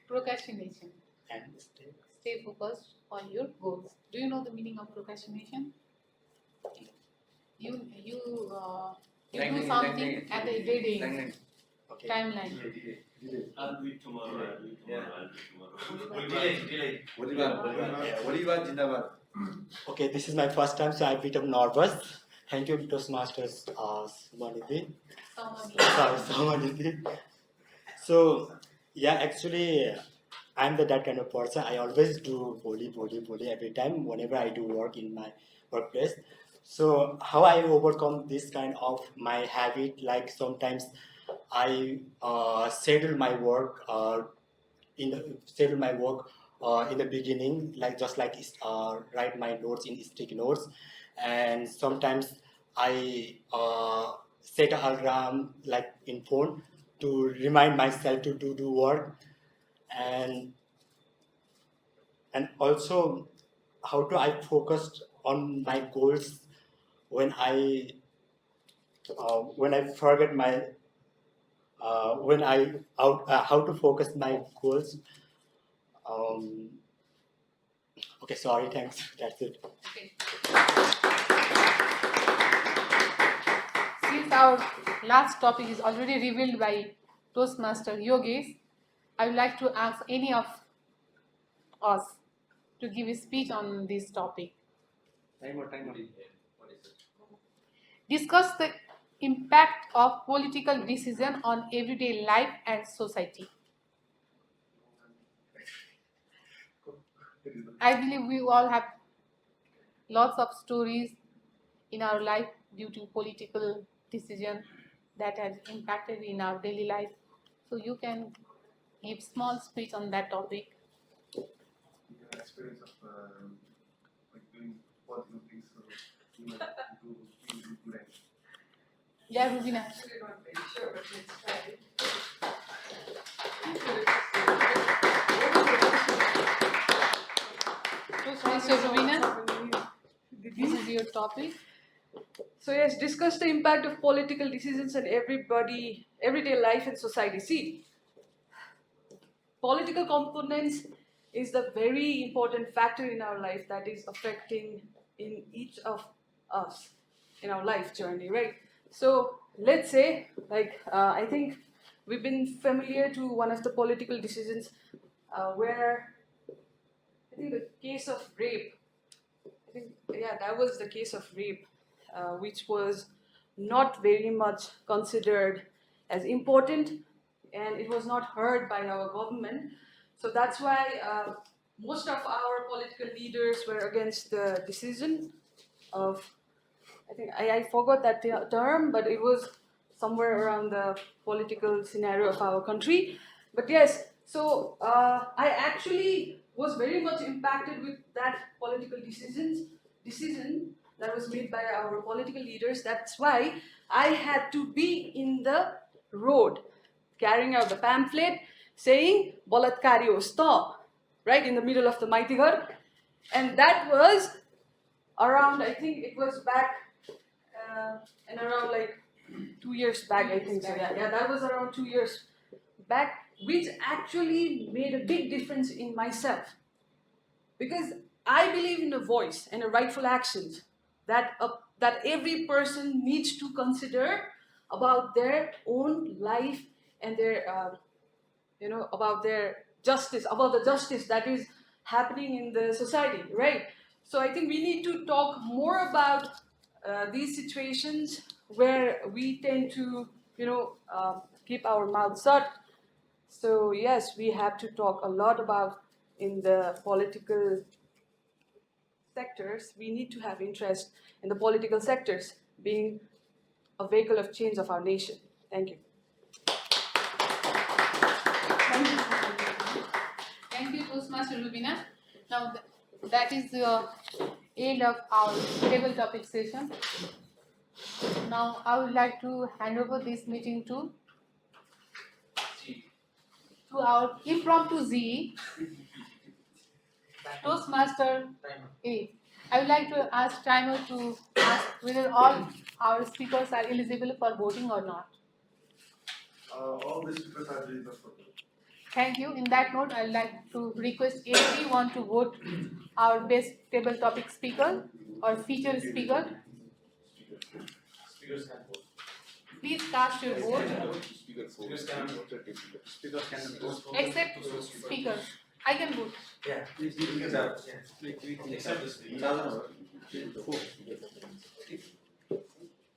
Procrastination. and stay? Stay focused on your goals. Do you know the meaning of procrastination? You do something at a dead end. Okay. Timeline. I'll do it tomorrow. I'll do it tomorrow. I'll do it tomorrow. Delay. Okay, this is my first time, so I'm a bit of nervous. Thank you, Toastmasters, Sumanidhi. Samanidhi. So, yeah, actually, I'm that kind of person. I always do volley every time whenever I do work in my workplace. So, how I overcome this kind of my habit, like sometimes I schedule my work in the beginning, like just like write my notes in sticky notes, and sometimes I set an alarm like in phone to remind myself to do work, and also how to I focus on my goals when I forget my when I out how to focus my goals. Um, okay, sorry, thanks. That's it. Okay. Since our last topic is already revealed by Toastmaster Yogesh, I would like to ask any of us to give a speech on this topic. Time. Discuss the impact of political decision on everyday life and society. I believe we all have lots of stories in our life due to political decision that has impacted in our daily life. So you can give small speech on that topic. Experience of like doing political things, so you might do good action. Yeah, Rubina. Actually, not very sure, but let's try it. So Rubina, this is your topic. So yes, discuss the impact of political decisions on everyday life and society. See, political components is the very important factor in our life that is affecting in each of us in our life journey, right? So let's say, I think we've been familiar to one of the political decisions where I think the case of rape. I think that was the case of rape, which was not very much considered as important, and it was not heard by our government. So that's why most of our political leaders were against the decision of, I think I forgot that term, but it was somewhere around the political scenario of our country. But yes, so I actually was very much impacted with that political decision that was made by our political leaders. That's why I had to be in the road carrying out the pamphlet saying Balatkari stop, right in the middle of the Maitighar. And that was around, I think it was back and around like 2 years back, I think so. Yeah, that was around 2 years back, which actually made a big difference in myself. Because I believe in a voice and a rightful actions that every person needs to consider about their own life and their, about their justice, about the justice that is happening in the society, right? So I think we need to talk more about these situations where we tend to, keep our mouth shut. So yes, we have to talk a lot about in the political sectors. We need to have interest in the political sectors being a vehicle of change of our nation. Thank you. Thank you, Toastmaster Rubina. Now that is the end of our table topic session. Now I would like to hand over this meeting to our impromptu Z, Toastmaster A. I would like to ask timer to ask whether all our speakers are eligible for voting or not. All the speakers are eligible for voting. Thank you. In that note, I would like to request everyone to vote our best table topic speaker or feature speaker. Speakers can vote. Please cast your vote. Speakers can vote. Speakers can vote. Except speakers. I can vote. Yeah. Except the speaker.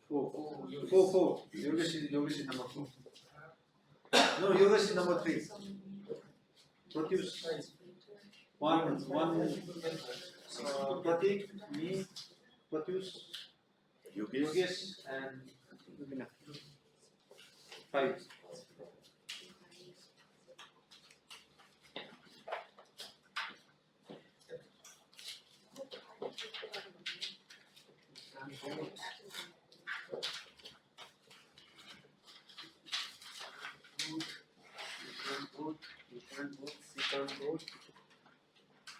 Four. Yogesh is number 4. No, Yogesh is number 3. Pratyush. One. Pratik, me, Pratyush, Yogesh, and Rubina. 5.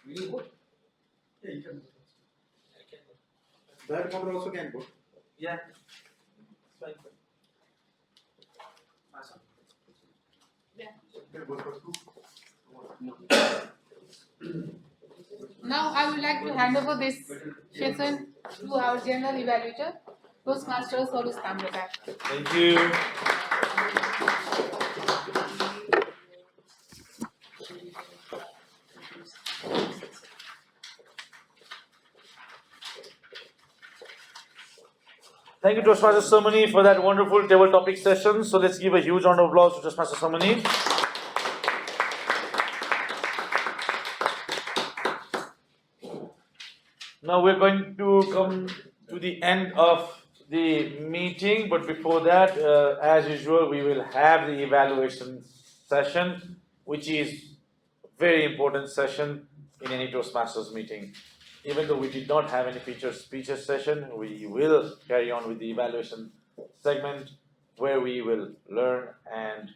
Will you vote? Yeah, you can vote. Third member also can vote. Yeah. Fine. Now I would like to hand over this session to our general evaluator, Toastmaster Solus Tamrakar. Thank you. Thank you, Toastmaster Samani, for that wonderful table topic session. So let's give a huge round of applause to Toastmaster Samani. Now we're going to come to the end of the meeting, but before that, as usual, we will have the evaluation session, which is a very important session in any Toastmasters meeting. Even though we did not have any featured speeches session, we will carry on with the evaluation segment where we will learn and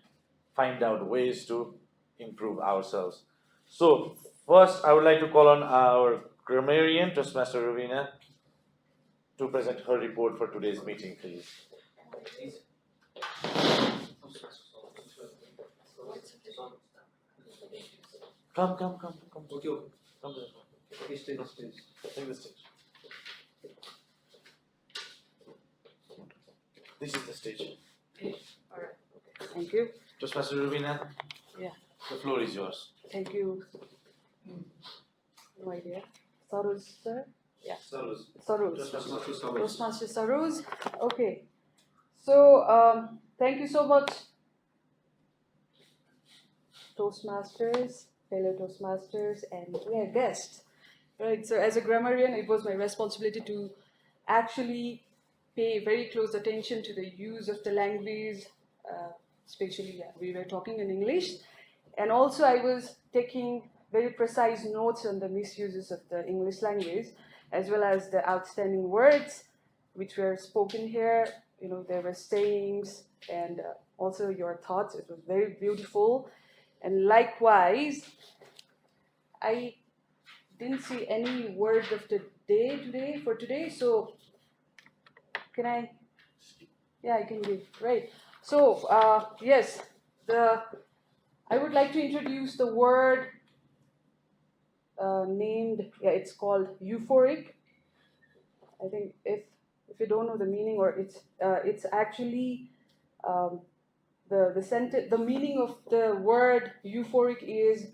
find out ways to improve ourselves. So first, I would like to call on our grammarian, Toastmaster Ravina, to present her report for today's meeting, please. Come. Okay. Come to the front. Okay, stage. Take the stage. This is the stage. Alright, okay. Thank you. Toastmaster Ravina, Yeah. the floor is yours. Thank you. No idea. Saroj, sir? Yeah. Saroj. Toastmaster Saroj. Okay. So, thank you so much, Toastmasters, fellow Toastmasters, and guests. Right. So, as a grammarian, it was my responsibility to actually pay very close attention to the use of the language, especially we were talking in English, and also I was taking very precise notes on the misuses of the English language, as well as the outstanding words which were spoken here. You know, there were sayings and also your thoughts. It was very beautiful, and likewise, I didn't see any word of the day today. So, can I? Yeah, I can give. Right. So, yes, I would like to introduce the word named. Yeah, it's called euphoric. I think if you don't know the meaning, or it's actually the meaning of the word euphoric is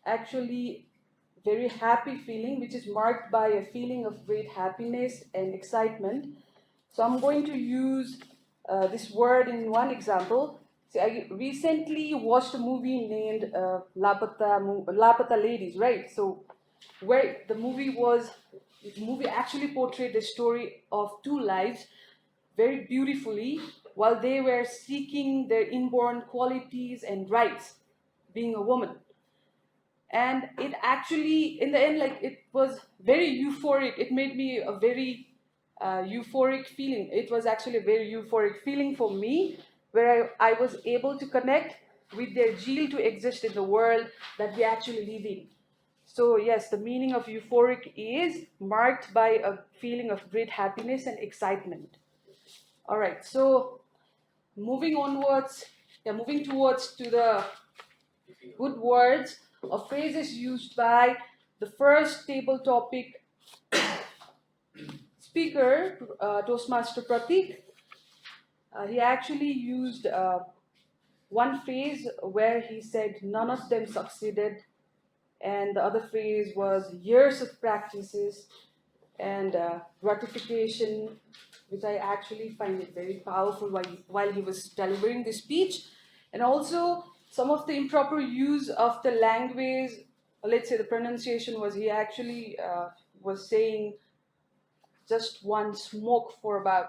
actually very happy feeling, which is marked by a feeling of great happiness and excitement. So I'm going to use this word in one example. See, I recently watched a movie named Lapata Ladies, right? So where the movie actually portrayed the story of two lives very beautifully while they were seeking their inborn qualities and rights, being a woman. And it actually, in the end, like, it was very euphoric. It made me a very euphoric feeling. It was actually a very euphoric feeling for me, where I was able to connect with their zeal to exist in the world that we actually live in. So yes, the meaning of euphoric is marked by a feeling of great happiness and excitement. All right, so moving towards to the good words or phrases used by the first table topic speaker, Toastmaster Pratik. He actually used one phrase where he said none of them succeeded, and the other phrase was years of practices and gratification, which I actually find it very powerful while he was delivering the speech. And also some of the improper use of the language, let's say the pronunciation was, he actually was saying just one smoke for about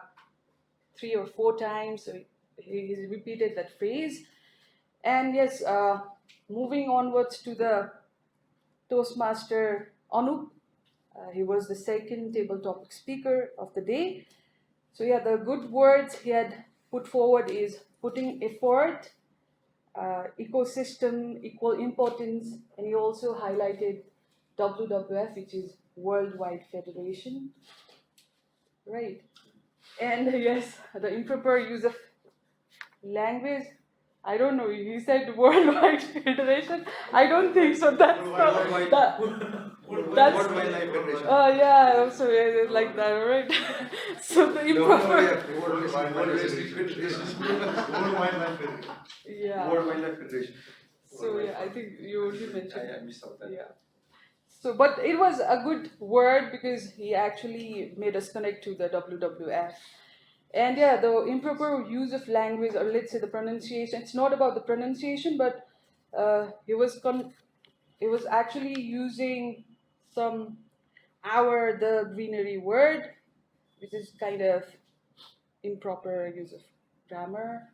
3 or 4 times. So he repeated that phrase. And yes, moving onwards to the Toastmaster Anup. He was the second table topic speaker of the day. So yeah, the good words he had put forward is putting effort, ecosystem, equal importance, and he also highlighted WWF, which is Worldwide Federation. Right. And yes, the improper use of language. I don't know. He said Worldwide Federation. I don't think so. That's that's Wildlife Federation. yeah. Also like that, right? So the improper. World Wildlife Federation. Yeah. World Wildlife Federation. So yeah, I think you already mentioned. I missed out that. Yeah. So, but it was a good word because he actually made us connect to the WWF. And yeah, the improper use of language, or let's say the pronunciation, it's not about the pronunciation, but he was actually using some our the greenery word, which is kind of improper use of grammar.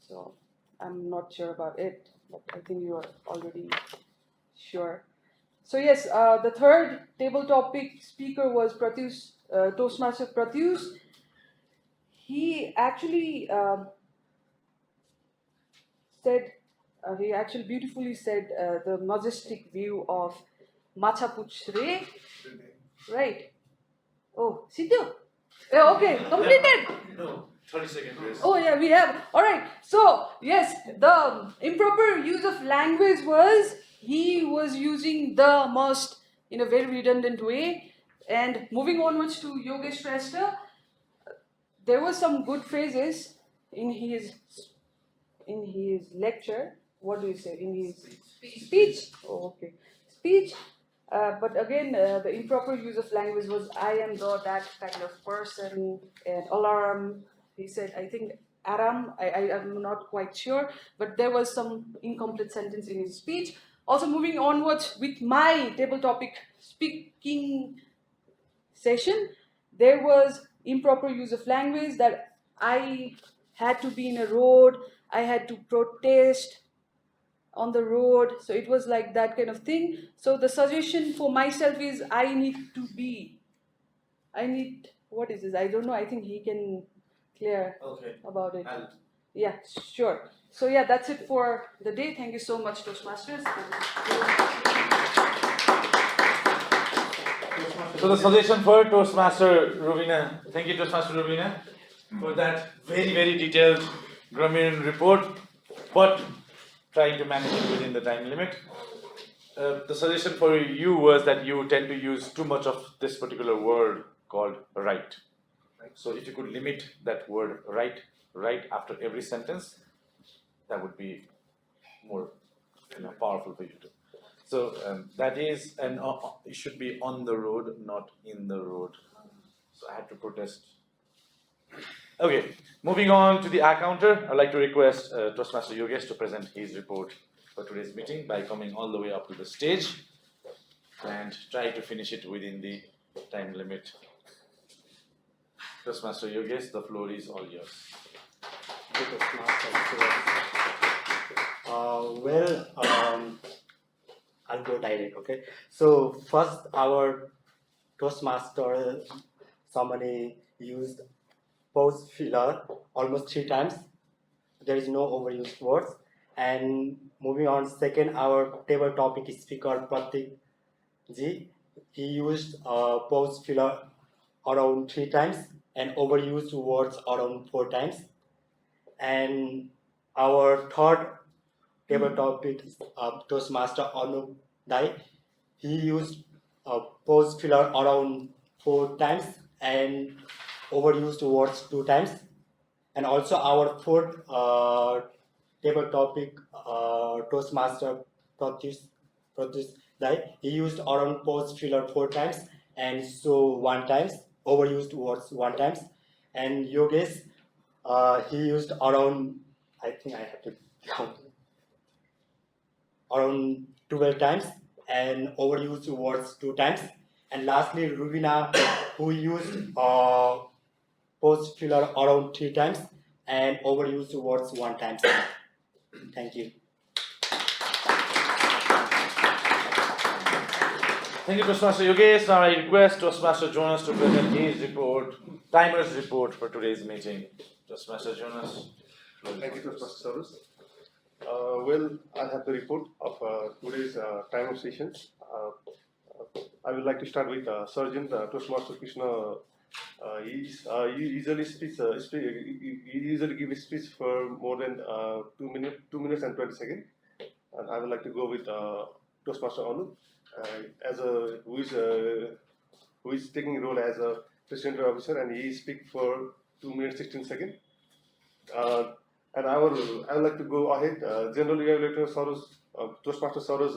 So I'm not sure about it, but I think you are already sure. So yes, the third table topic speaker was Toastmaster Pratyush. He actually he actually beautifully said the majestic view of Machapuchre, right? Oh, Sidhu. Okay, completed. No, 30 seconds rest. Oh yeah, we have. All right. So yes, the improper use of language was he was using the must in a very redundant way. And moving onwards to Yogesh Shrestha, there were some good phrases in his lecture. What do you say in his speech? Oh, okay, speech. But again, the improper use of language was I am that kind of person, and alarm. He said, I think Aram, I'm not quite sure, but there was some incomplete sentence in his speech. Also, moving onwards with my table topic speaking session, there was improper use of language that I had to be in a road, I had to protest on the road, so it was like that kind of thing. So the suggestion for myself is what is this? I don't know, I think he can clear Okay. about it. I'll- Yeah, sure. So yeah, that's it for the day. Thank you so much, Toastmasters. So the suggestion for Toastmaster Rovina, thank you Toastmaster Rovina for that very, very detailed grammarian report, but trying to manage it within the time limit. The suggestion for you was that you tend to use too much of this particular word called right. So if you could limit that word right after every sentence, that would be more powerful for you too. So that is, and it should be on the road, not in the road. So I had to protest. Okay, moving on to the R counter, I'd like to request Toastmaster Yogesh to present his report for today's meeting by coming all the way up to the stage and try to finish it within the time limit. Toastmaster Yogesh, the floor is all yours. I'll go direct, okay? So first, our Toastmaster somebody used pause filler almost 3 times. There is no overused words. And moving on, second, our table topic speaker Pratik Ji, he used pause filler around 3 times and overused words around 4 times. And our third table topic is Toastmaster Anup Dai. He used pause filler around 4 times and overused words 2 times. And also our fourth table topic, Toastmaster Pratyush Dai, he used around pause filler 4 times and so 1 times, overused words 1 times. And Yogesh, he used around, I think I have to count, around 12 times and overused words 2 times. And lastly, Rubina, who used pause filler around 3 times and overused words 1 time. Thank you. Thank you, Toastmaster Yogesh. Now I request Toastmaster Jonas to present his report, timer's report for today's meeting. Toastmaster Jonas. Thank you, Toastmaster Saurus. Well, I have the report of today's timer session. I would like to start with Sergeant Toastmaster Krishna. He usually he usually gives a speech for more than 2 minutes and 20 seconds. And I would like to go with Toastmaster Anu, who is taking role as a president officer, and he speak for 2 minutes 16 seconds. And I would like to go ahead. General Regulator Soros, Toastmaster Soros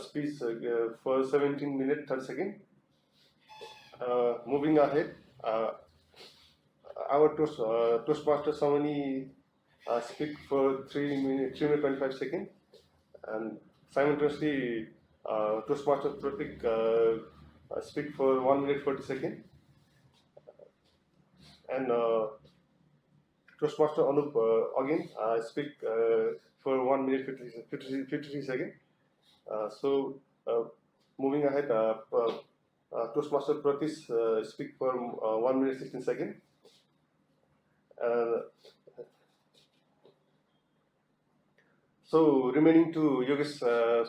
speech for 17 minutes 30 seconds. Moving ahead, our Toastmaster Samani speak for 3 minutes 25 seconds, and simultaneously Toastmaster Pratik speak for 1 minute 40 seconds, and Toastmaster Anup again speak for 1 minute 53 seconds. So moving ahead, Toastmaster Pratik speak for 1 minute 16 seconds. So remaining to Yogesh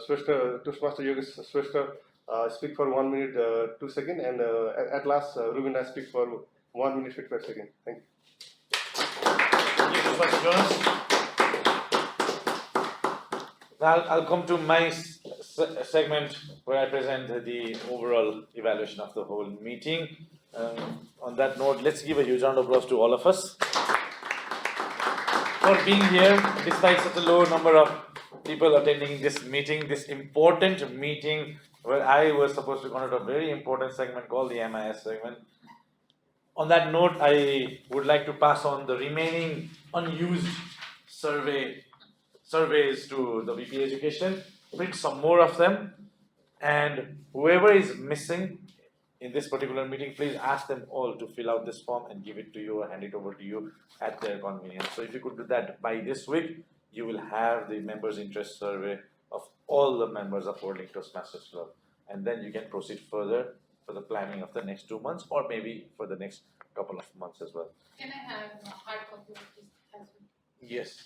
Shrestha, Toastmaster Yogesh Shrestha speak for 1 minute 2 seconds, and at last Rubina speak for 1 minute 55 seconds. Thank you. Thank you, Toastmaster Jonas. Now I'll come to my segment where I present the overall evaluation of the whole meeting. On that note, let's give a huge round of applause to all of us for being here despite such a low number of people attending this meeting, this important meeting where I was supposed to conduct a very important segment called the MIS segment. On that note, I would like to pass on the remaining unused surveys to the VP Education, print some more of them, and whoever is missing in this particular meeting, please ask them all to fill out this form and give it to you or hand it over to you at their convenience. So if you could do that by this week, you will have the members' interest survey of all the members of WorldLink Toastmasters Club, and then you can proceed further for the planning of the next 2 months or maybe for the next couple of months as well. Can I have a hard copy of this as well? Yes.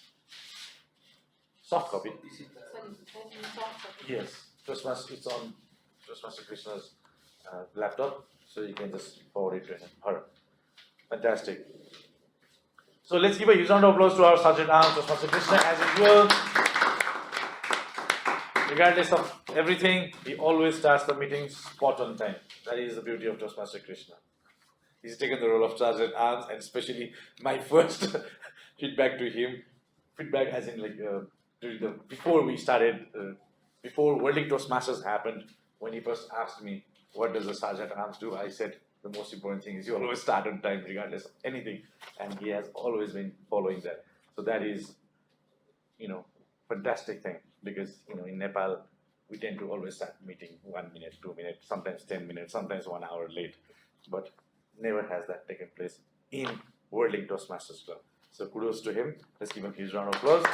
Soft copy. Sorry, I mean soft copy. Yes. It's on Toastmaster Krishna's laptop, so you can just forward it to her. Fantastic. So let's give a huge round of applause to our Sergeant Arms, Toastmaster Krishna, as usual. Regardless of everything, he always starts the meeting spot on time. That is the beauty of Toastmaster Krishna. He's taken the role of Sergeant Arms, and especially my first feedback to him, feedback as in like before we started, before WorldLink Toastmasters happened, when he first asked me, what does a Sergeant Arms do? I said, the most important thing is you always start on time regardless of anything. And he has always been following that. So that is, fantastic thing, because, in Nepal, we tend to always start meeting 1 minute, 2 minutes, sometimes 10 minutes, sometimes 1 hour late. But never has that taken place in WorldLink Toastmasters Club. So kudos to him. Let's give him a huge round of applause.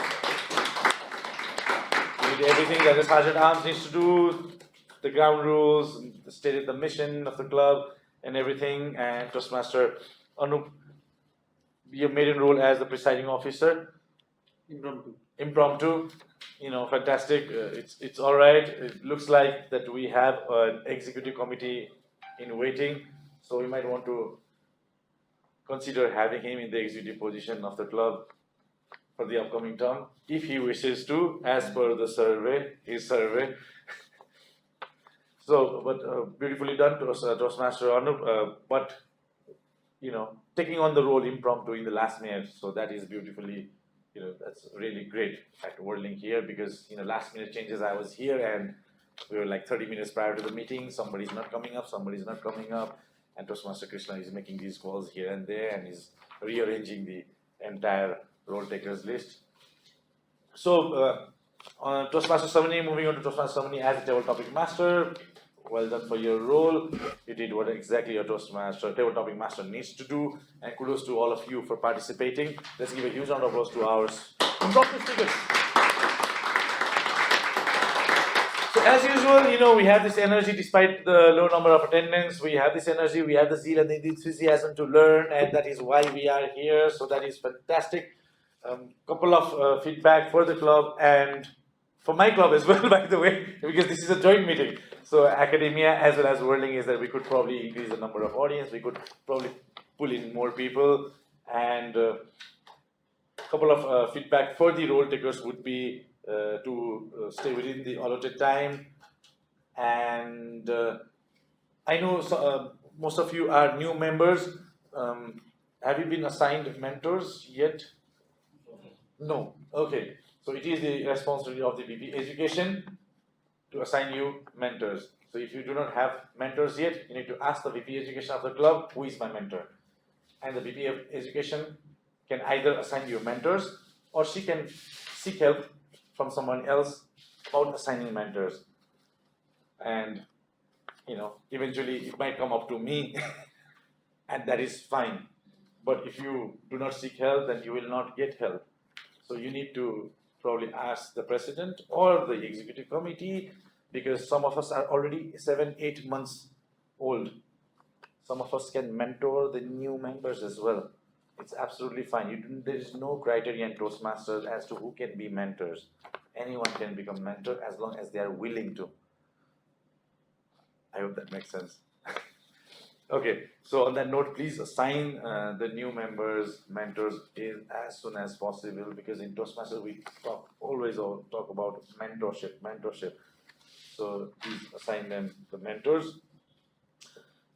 He did everything that the Sergeant Arms needs to do, the ground rules, stated the mission of the club, and everything. And Toastmaster Anup, your maiden role as the presiding officer. Impromptu, fantastic. It's all right. It looks like that we have an executive committee in waiting, so we might want to consider having him in the executive position of the club for the upcoming term, if he wishes to, as per the survey, his survey. So, but beautifully done, Toastmaster Anup. But taking on the role impromptu in the last minute, so that is beautifully, that's really great at WorldLink here, because last minute changes. I was here and we were like 30 minutes prior to the meeting. Somebody's not coming up, and Toastmaster Krishna is making these calls here and there, and is rearranging the entire role takers list. So, Toastmaster Samani, moving on to Toastmaster Samani as a table topic master. Well done for your role. You did what exactly a Toastmaster, table topic master needs to do, and kudos to all of you for participating. Let's give a huge round of applause to our impromptu speakers. So as usual, we have this energy despite the low number of attendance. We have this energy, we have the zeal and the enthusiasm to learn, and that is why we are here. So that is fantastic. Couple of feedback for the club and for my club as well, by the way, because this is a joint meeting. So academia as well as WorldLink is that we could probably increase the number of audience, we could probably pull in more people, and a couple of feedback for the role takers would be to stay within the allotted time. And I know most of you are new members. Have you been assigned mentors yet? No. Okay. So it is the responsibility of the VP Education to assign you mentors. So if you do not have mentors yet, you need to ask the VP Education of the club, who is my mentor? And the VP of Education can either assign you mentors, or she can seek help from someone else about assigning mentors. And eventually it might come up to me, and that is fine. But if you do not seek help, then you will not get help. So you need to probably ask the president or the executive committee, because some of us are already 7-8 months old. Some of us can mentor the new members as well. It's absolutely fine. There is no criteria in Toastmasters as to who can be mentors. Anyone can become mentor as long as they are willing to. I hope that makes sense. Okay, so on that note, please assign the new members mentors as soon as possible, because in Toastmasters we always talk about mentorship. So please assign them the mentors.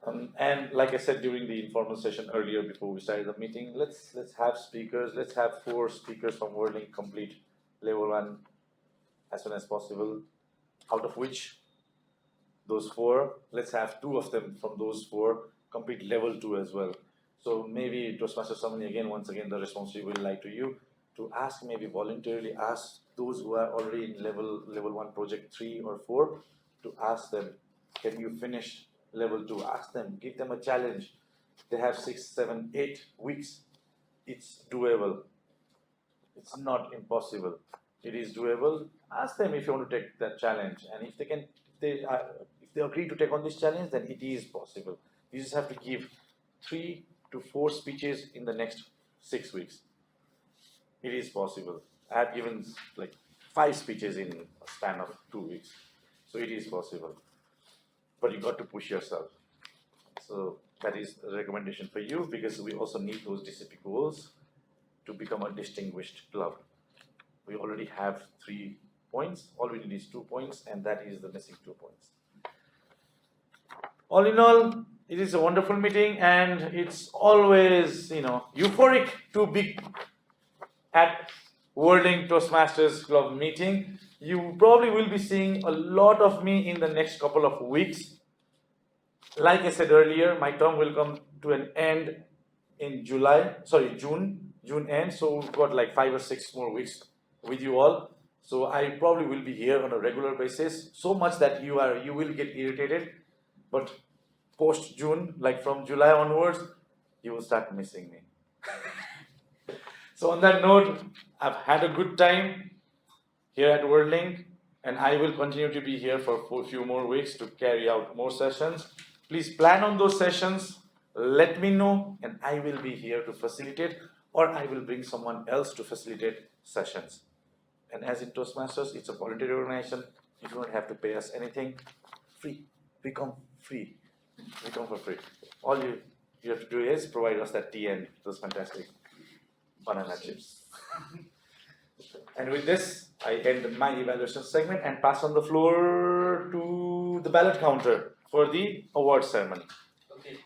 And like I said during the informal session earlier before we started the meeting, let's have speakers. Let's have 4 speakers from WorldLink complete level 1 as soon as possible. Out of which those 4, let's have 2 of them from those 4 complete level 2 as well. So maybe Toastmaster Samani, once again, the responsibility will lie to you to ask, maybe voluntarily ask those who are already in level 1 project 3 or 4 to ask them, can you finish level 2? Ask them, give them a challenge. They have 6, 7, 8 weeks. It's doable. It's not impossible. It is doable. Ask them if you want to take that challenge, and if they agree to take on this challenge, then it is possible. You just have to give 3 to 4 speeches in the next 6 weeks. It is possible. I have given like 5 speeches in a span of 2 weeks, so it is possible. But you got to push yourself. So that is a recommendation for you, because we also need those DCP goals to become a distinguished club. We already have 3 points. All we need is 2 points, and that is the missing 2 points. All in all, it is a wonderful meeting, and it's always, euphoric to be at WorldLink Toastmasters Club meeting. You probably will be seeing a lot of me in the next couple of weeks. Like I said earlier, my term will come to an end in June end. So we've got like 5 or 6 more weeks with you all. So I probably will be here on a regular basis, so much that you will get irritated. But post June, like from July onwards, you will start missing me. So on that note, I've had a good time here at WorldLink, and I will continue to be here for a few more weeks to carry out more sessions. Please plan on those sessions, let me know, and I will be here to facilitate, or I will bring someone else to facilitate sessions. And as in Toastmasters, it's a voluntary organization. You don't have to pay us anything. Free. We come free. We come for free. All you have to do is provide us that tea and those fantastic banana chips. And with this, I end my evaluation segment and pass on the floor to the ballot counter for the award ceremony. Okay,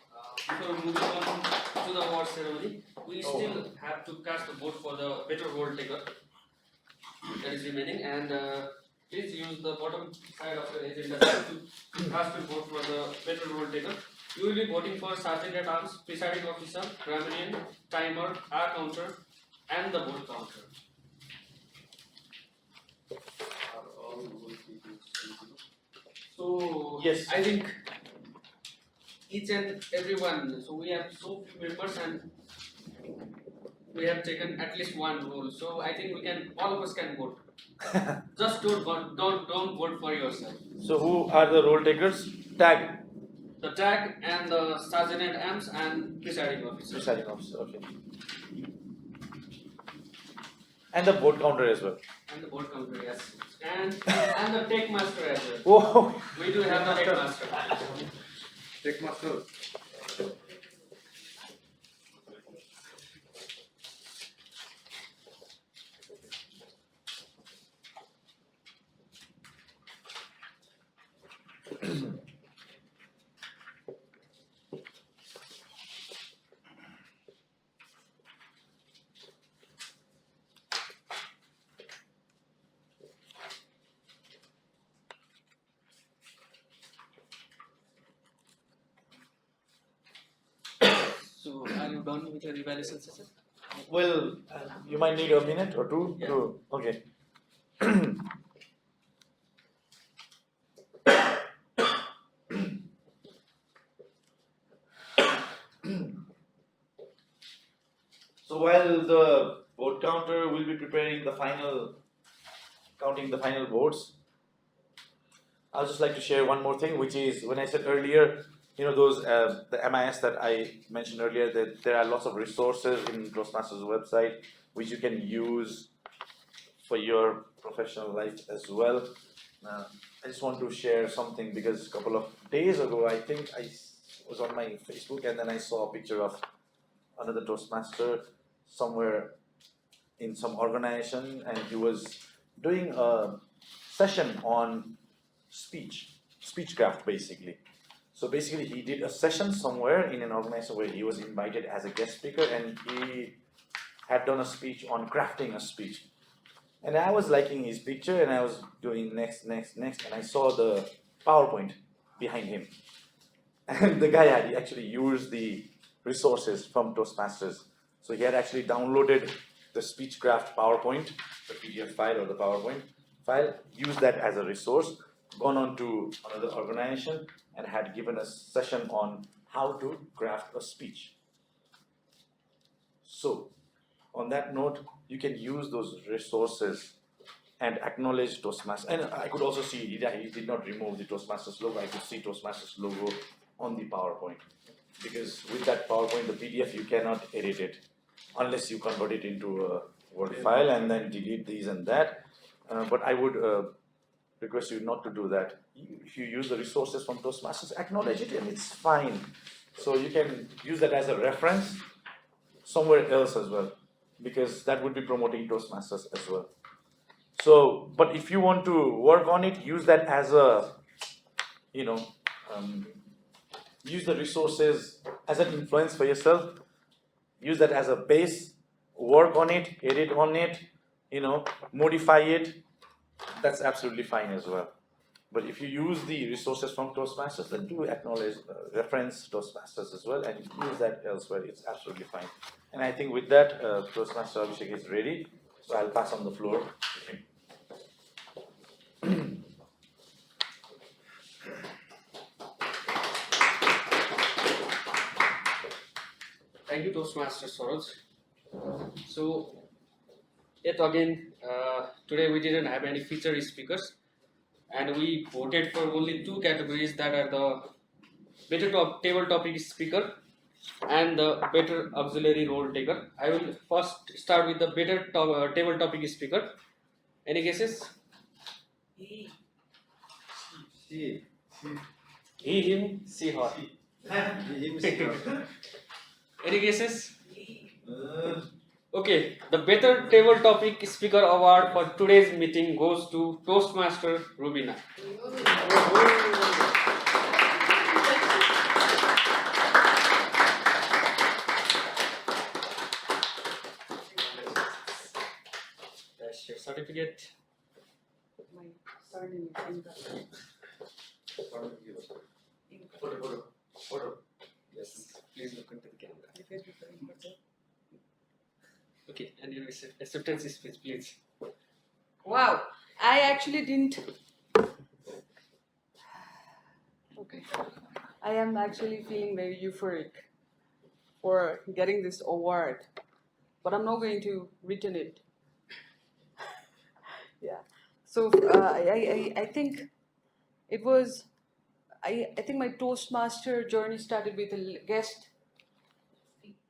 before moving on to the award ceremony, we still have to cast a vote for the better world taker that is remaining, and please use the bottom side of your agenda to cast a vote for the better world taker. You will be voting for Sergeant at Arms, Presiding Officer, Grammarian, Timer, R counter, and the vote counter. So Yes. I think each and everyone. So we have so few members and we have taken at least one rule. So I think we can, all of us can vote. Just don't vote for yourself. So who are the role takers? Tag. The tag and the sergeant at arms and presiding officer. Presiding officer, okay. And the vote counter as well. And the vote counter, yes. And the tech master as well. Whoa. We do have the tech master. Tech master. So are you done with your evaluation session? Well, you might need a minute or two Yeah. to, okay. So while the vote counter will be preparing the final, counting the final votes, I'll just like to share one more thing, which is when I said earlier, you know, those the MIS that I mentioned earlier, that there are lots of resources in Toastmasters website which you can use for your professional life as well. I just want to share something because a couple of days ago, I think I was on my Facebook and then I saw a picture of another Toastmaster somewhere in some organization, and he was doing a session on speechcraft basically. So basically he did a session somewhere in an organization where he was invited as a guest speaker, and he had done a speech on crafting a speech. And I was liking his picture and I was doing next, and I saw the PowerPoint behind him. And the guy had actually used the resources from Toastmasters. So he had actually downloaded the Speechcraft PowerPoint, the PDF file or the PowerPoint file, used that as a resource, gone on to another organization and had given a session on how to craft a speech. So, on that note, you can use those resources and acknowledge Toastmasters. And I could also see that he did not remove the Toastmasters logo. I could see Toastmasters logo on the PowerPoint. Because with that PowerPoint, the PDF, you cannot edit it unless you convert it into a Word file and then delete these and that. But I would request you not to do that. If you use the resources from Toastmasters, acknowledge it and it's fine. So you can use that as a reference somewhere else as well, because that would be promoting Toastmasters as well. So, but if you want to work on it, use that as a, use the resources as an influence for yourself. Use that as a base, work on it, edit on it, modify it. That's absolutely fine as well. But if you use the resources from Toastmasters, then do acknowledge, reference Toastmasters as well, and use that elsewhere. It's absolutely fine. And I think with that, Toastmaster Abhishek is ready. So I'll pass on the floor to him. Thank you, Toastmaster Soroj. So, yet again, today we didn't have any featured speakers, and we voted for only two categories, that are the better table topic speaker, and the better auxiliary role taker. I will first start with the better table topic speaker. Any guesses? See. He, him, she, her. Any guesses? Okay, the better table topic speaker award for today's meeting goes to Toastmaster Rubina. That's your certificate. My surname is Inga. Photo. Yes, please look into the camera. Okay, and your acceptance speech, please. Wow, I actually didn't. Okay, I am actually feeling very euphoric for getting this award, but I'm not going to return it. Yeah, so I think it was. I think my Toastmaster journey started with a guest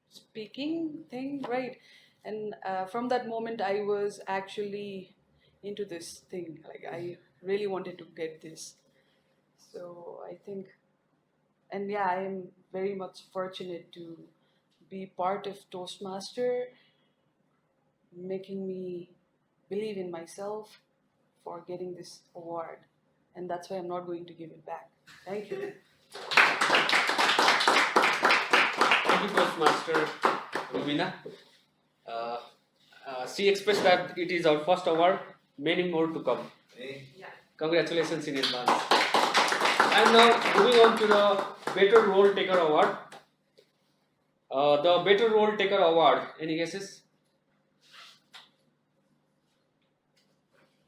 speaking thing, right? And from that moment, I was actually into this thing. Like, I really wanted to get this. So I think, and yeah, I am very much fortunate to be part of Toastmaster, making me believe in myself for getting this award. And that's why I'm not going to give it back. Thank you. Thank you, Toastmaster Rubina. She expressed that it is our first award, many more to come. Yeah. Congratulations in advance. And now moving on to the Better Role Taker Award. The Better Role Taker Award, any guesses?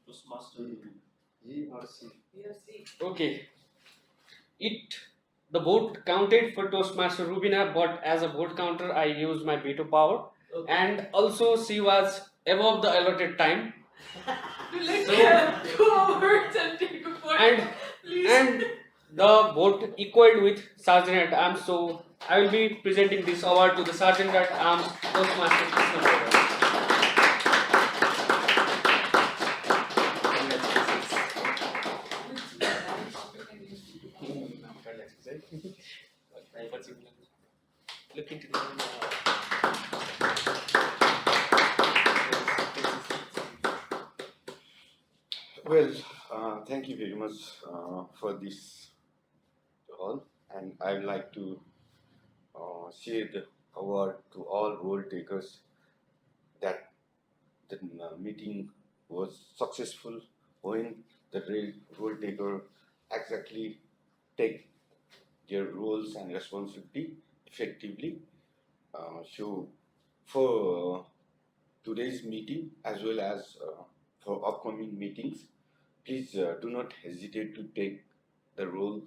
Toastmaster. He or she. Okay. The vote counted for Toastmaster Rubina, but as a vote counter, I used my veto power. Okay. And also, she was above the allotted time. Let's So- go over and take a photo. And the vote equaled with Sergeant at Arms. So I will be presenting this award to the Sergeant at Arms, Toastmaster Krishna Brother. Look into the Well, thank you very much for this all, and I would like to share the award to all role takers that the meeting was successful when the role taker exactly take their roles and responsibility effectively. So for today's meeting as well as for upcoming meetings, please do not hesitate to take the role,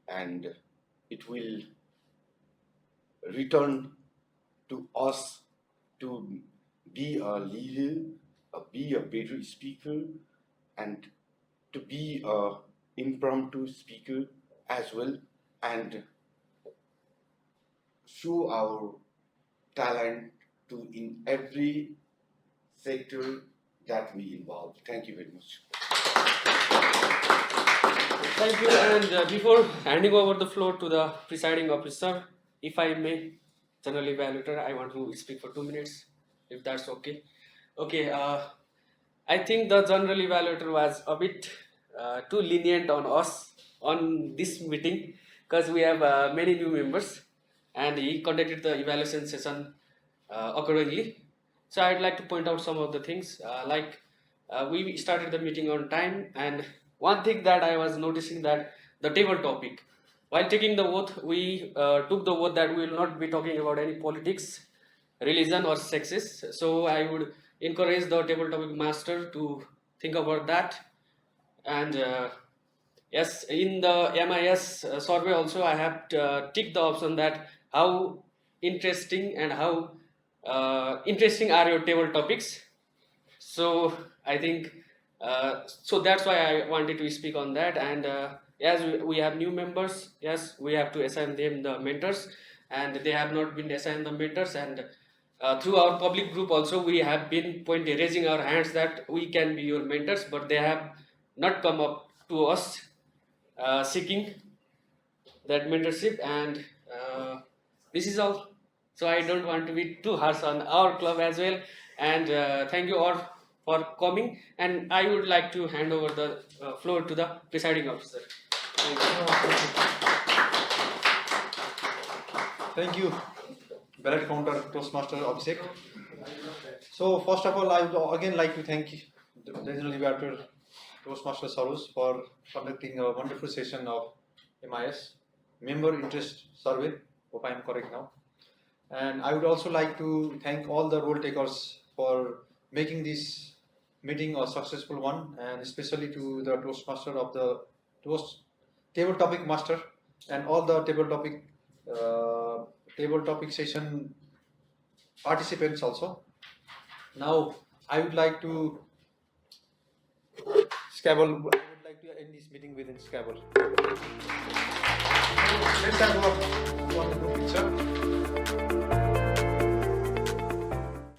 and it will return to us to be a leader, be a better speaker, and to be a impromptu speaker as well, and show our talent to in every sector that we involve. Thank you very much. Thank you. And before handing over the floor to the presiding officer, if I may, General Evaluator, I want to speak for 2 minutes, if that's okay. Okay, I think the General Evaluator was a bit too lenient on us on this meeting because we have many new members, and he conducted the evaluation session accordingly. So I'd like to point out some of the things we started the meeting on time, and one thing that I was noticing that the table topic, while taking the oath, we took the oath that we will not be talking about any politics, religion or sexes. So I would encourage the table topic master to think about that. And yes, in the MIS survey also I have ticked the option that how interesting and how interesting are your table topics. So I think so that's why I wanted to speak on that. And as we have new members, yes, we have to assign them the mentors, and they have not been assigned the mentors. And through our public group also, we have been raising our hands that we can be your mentors, but they have not come up to us seeking that mentorship. And this is all. So I don't want to be too harsh on our club as well. And thank you all for coming. And I would like to hand over the floor to the presiding officer. Thank you. Thank you, ballot counter Toastmaster Abhishek. So first of all, I would again like to thank the Regional Evaluator Toastmaster Saroj for conducting a wonderful session of MIS, Member Interest Survey, hope I am correct now. And I would also like to thank all the role takers for making this meeting a successful one, and especially to the Toastmaster of the Table Topic Master and all the table topic session participants also. Now I would like to end this meeting within Scrabble. Let's have one group picture.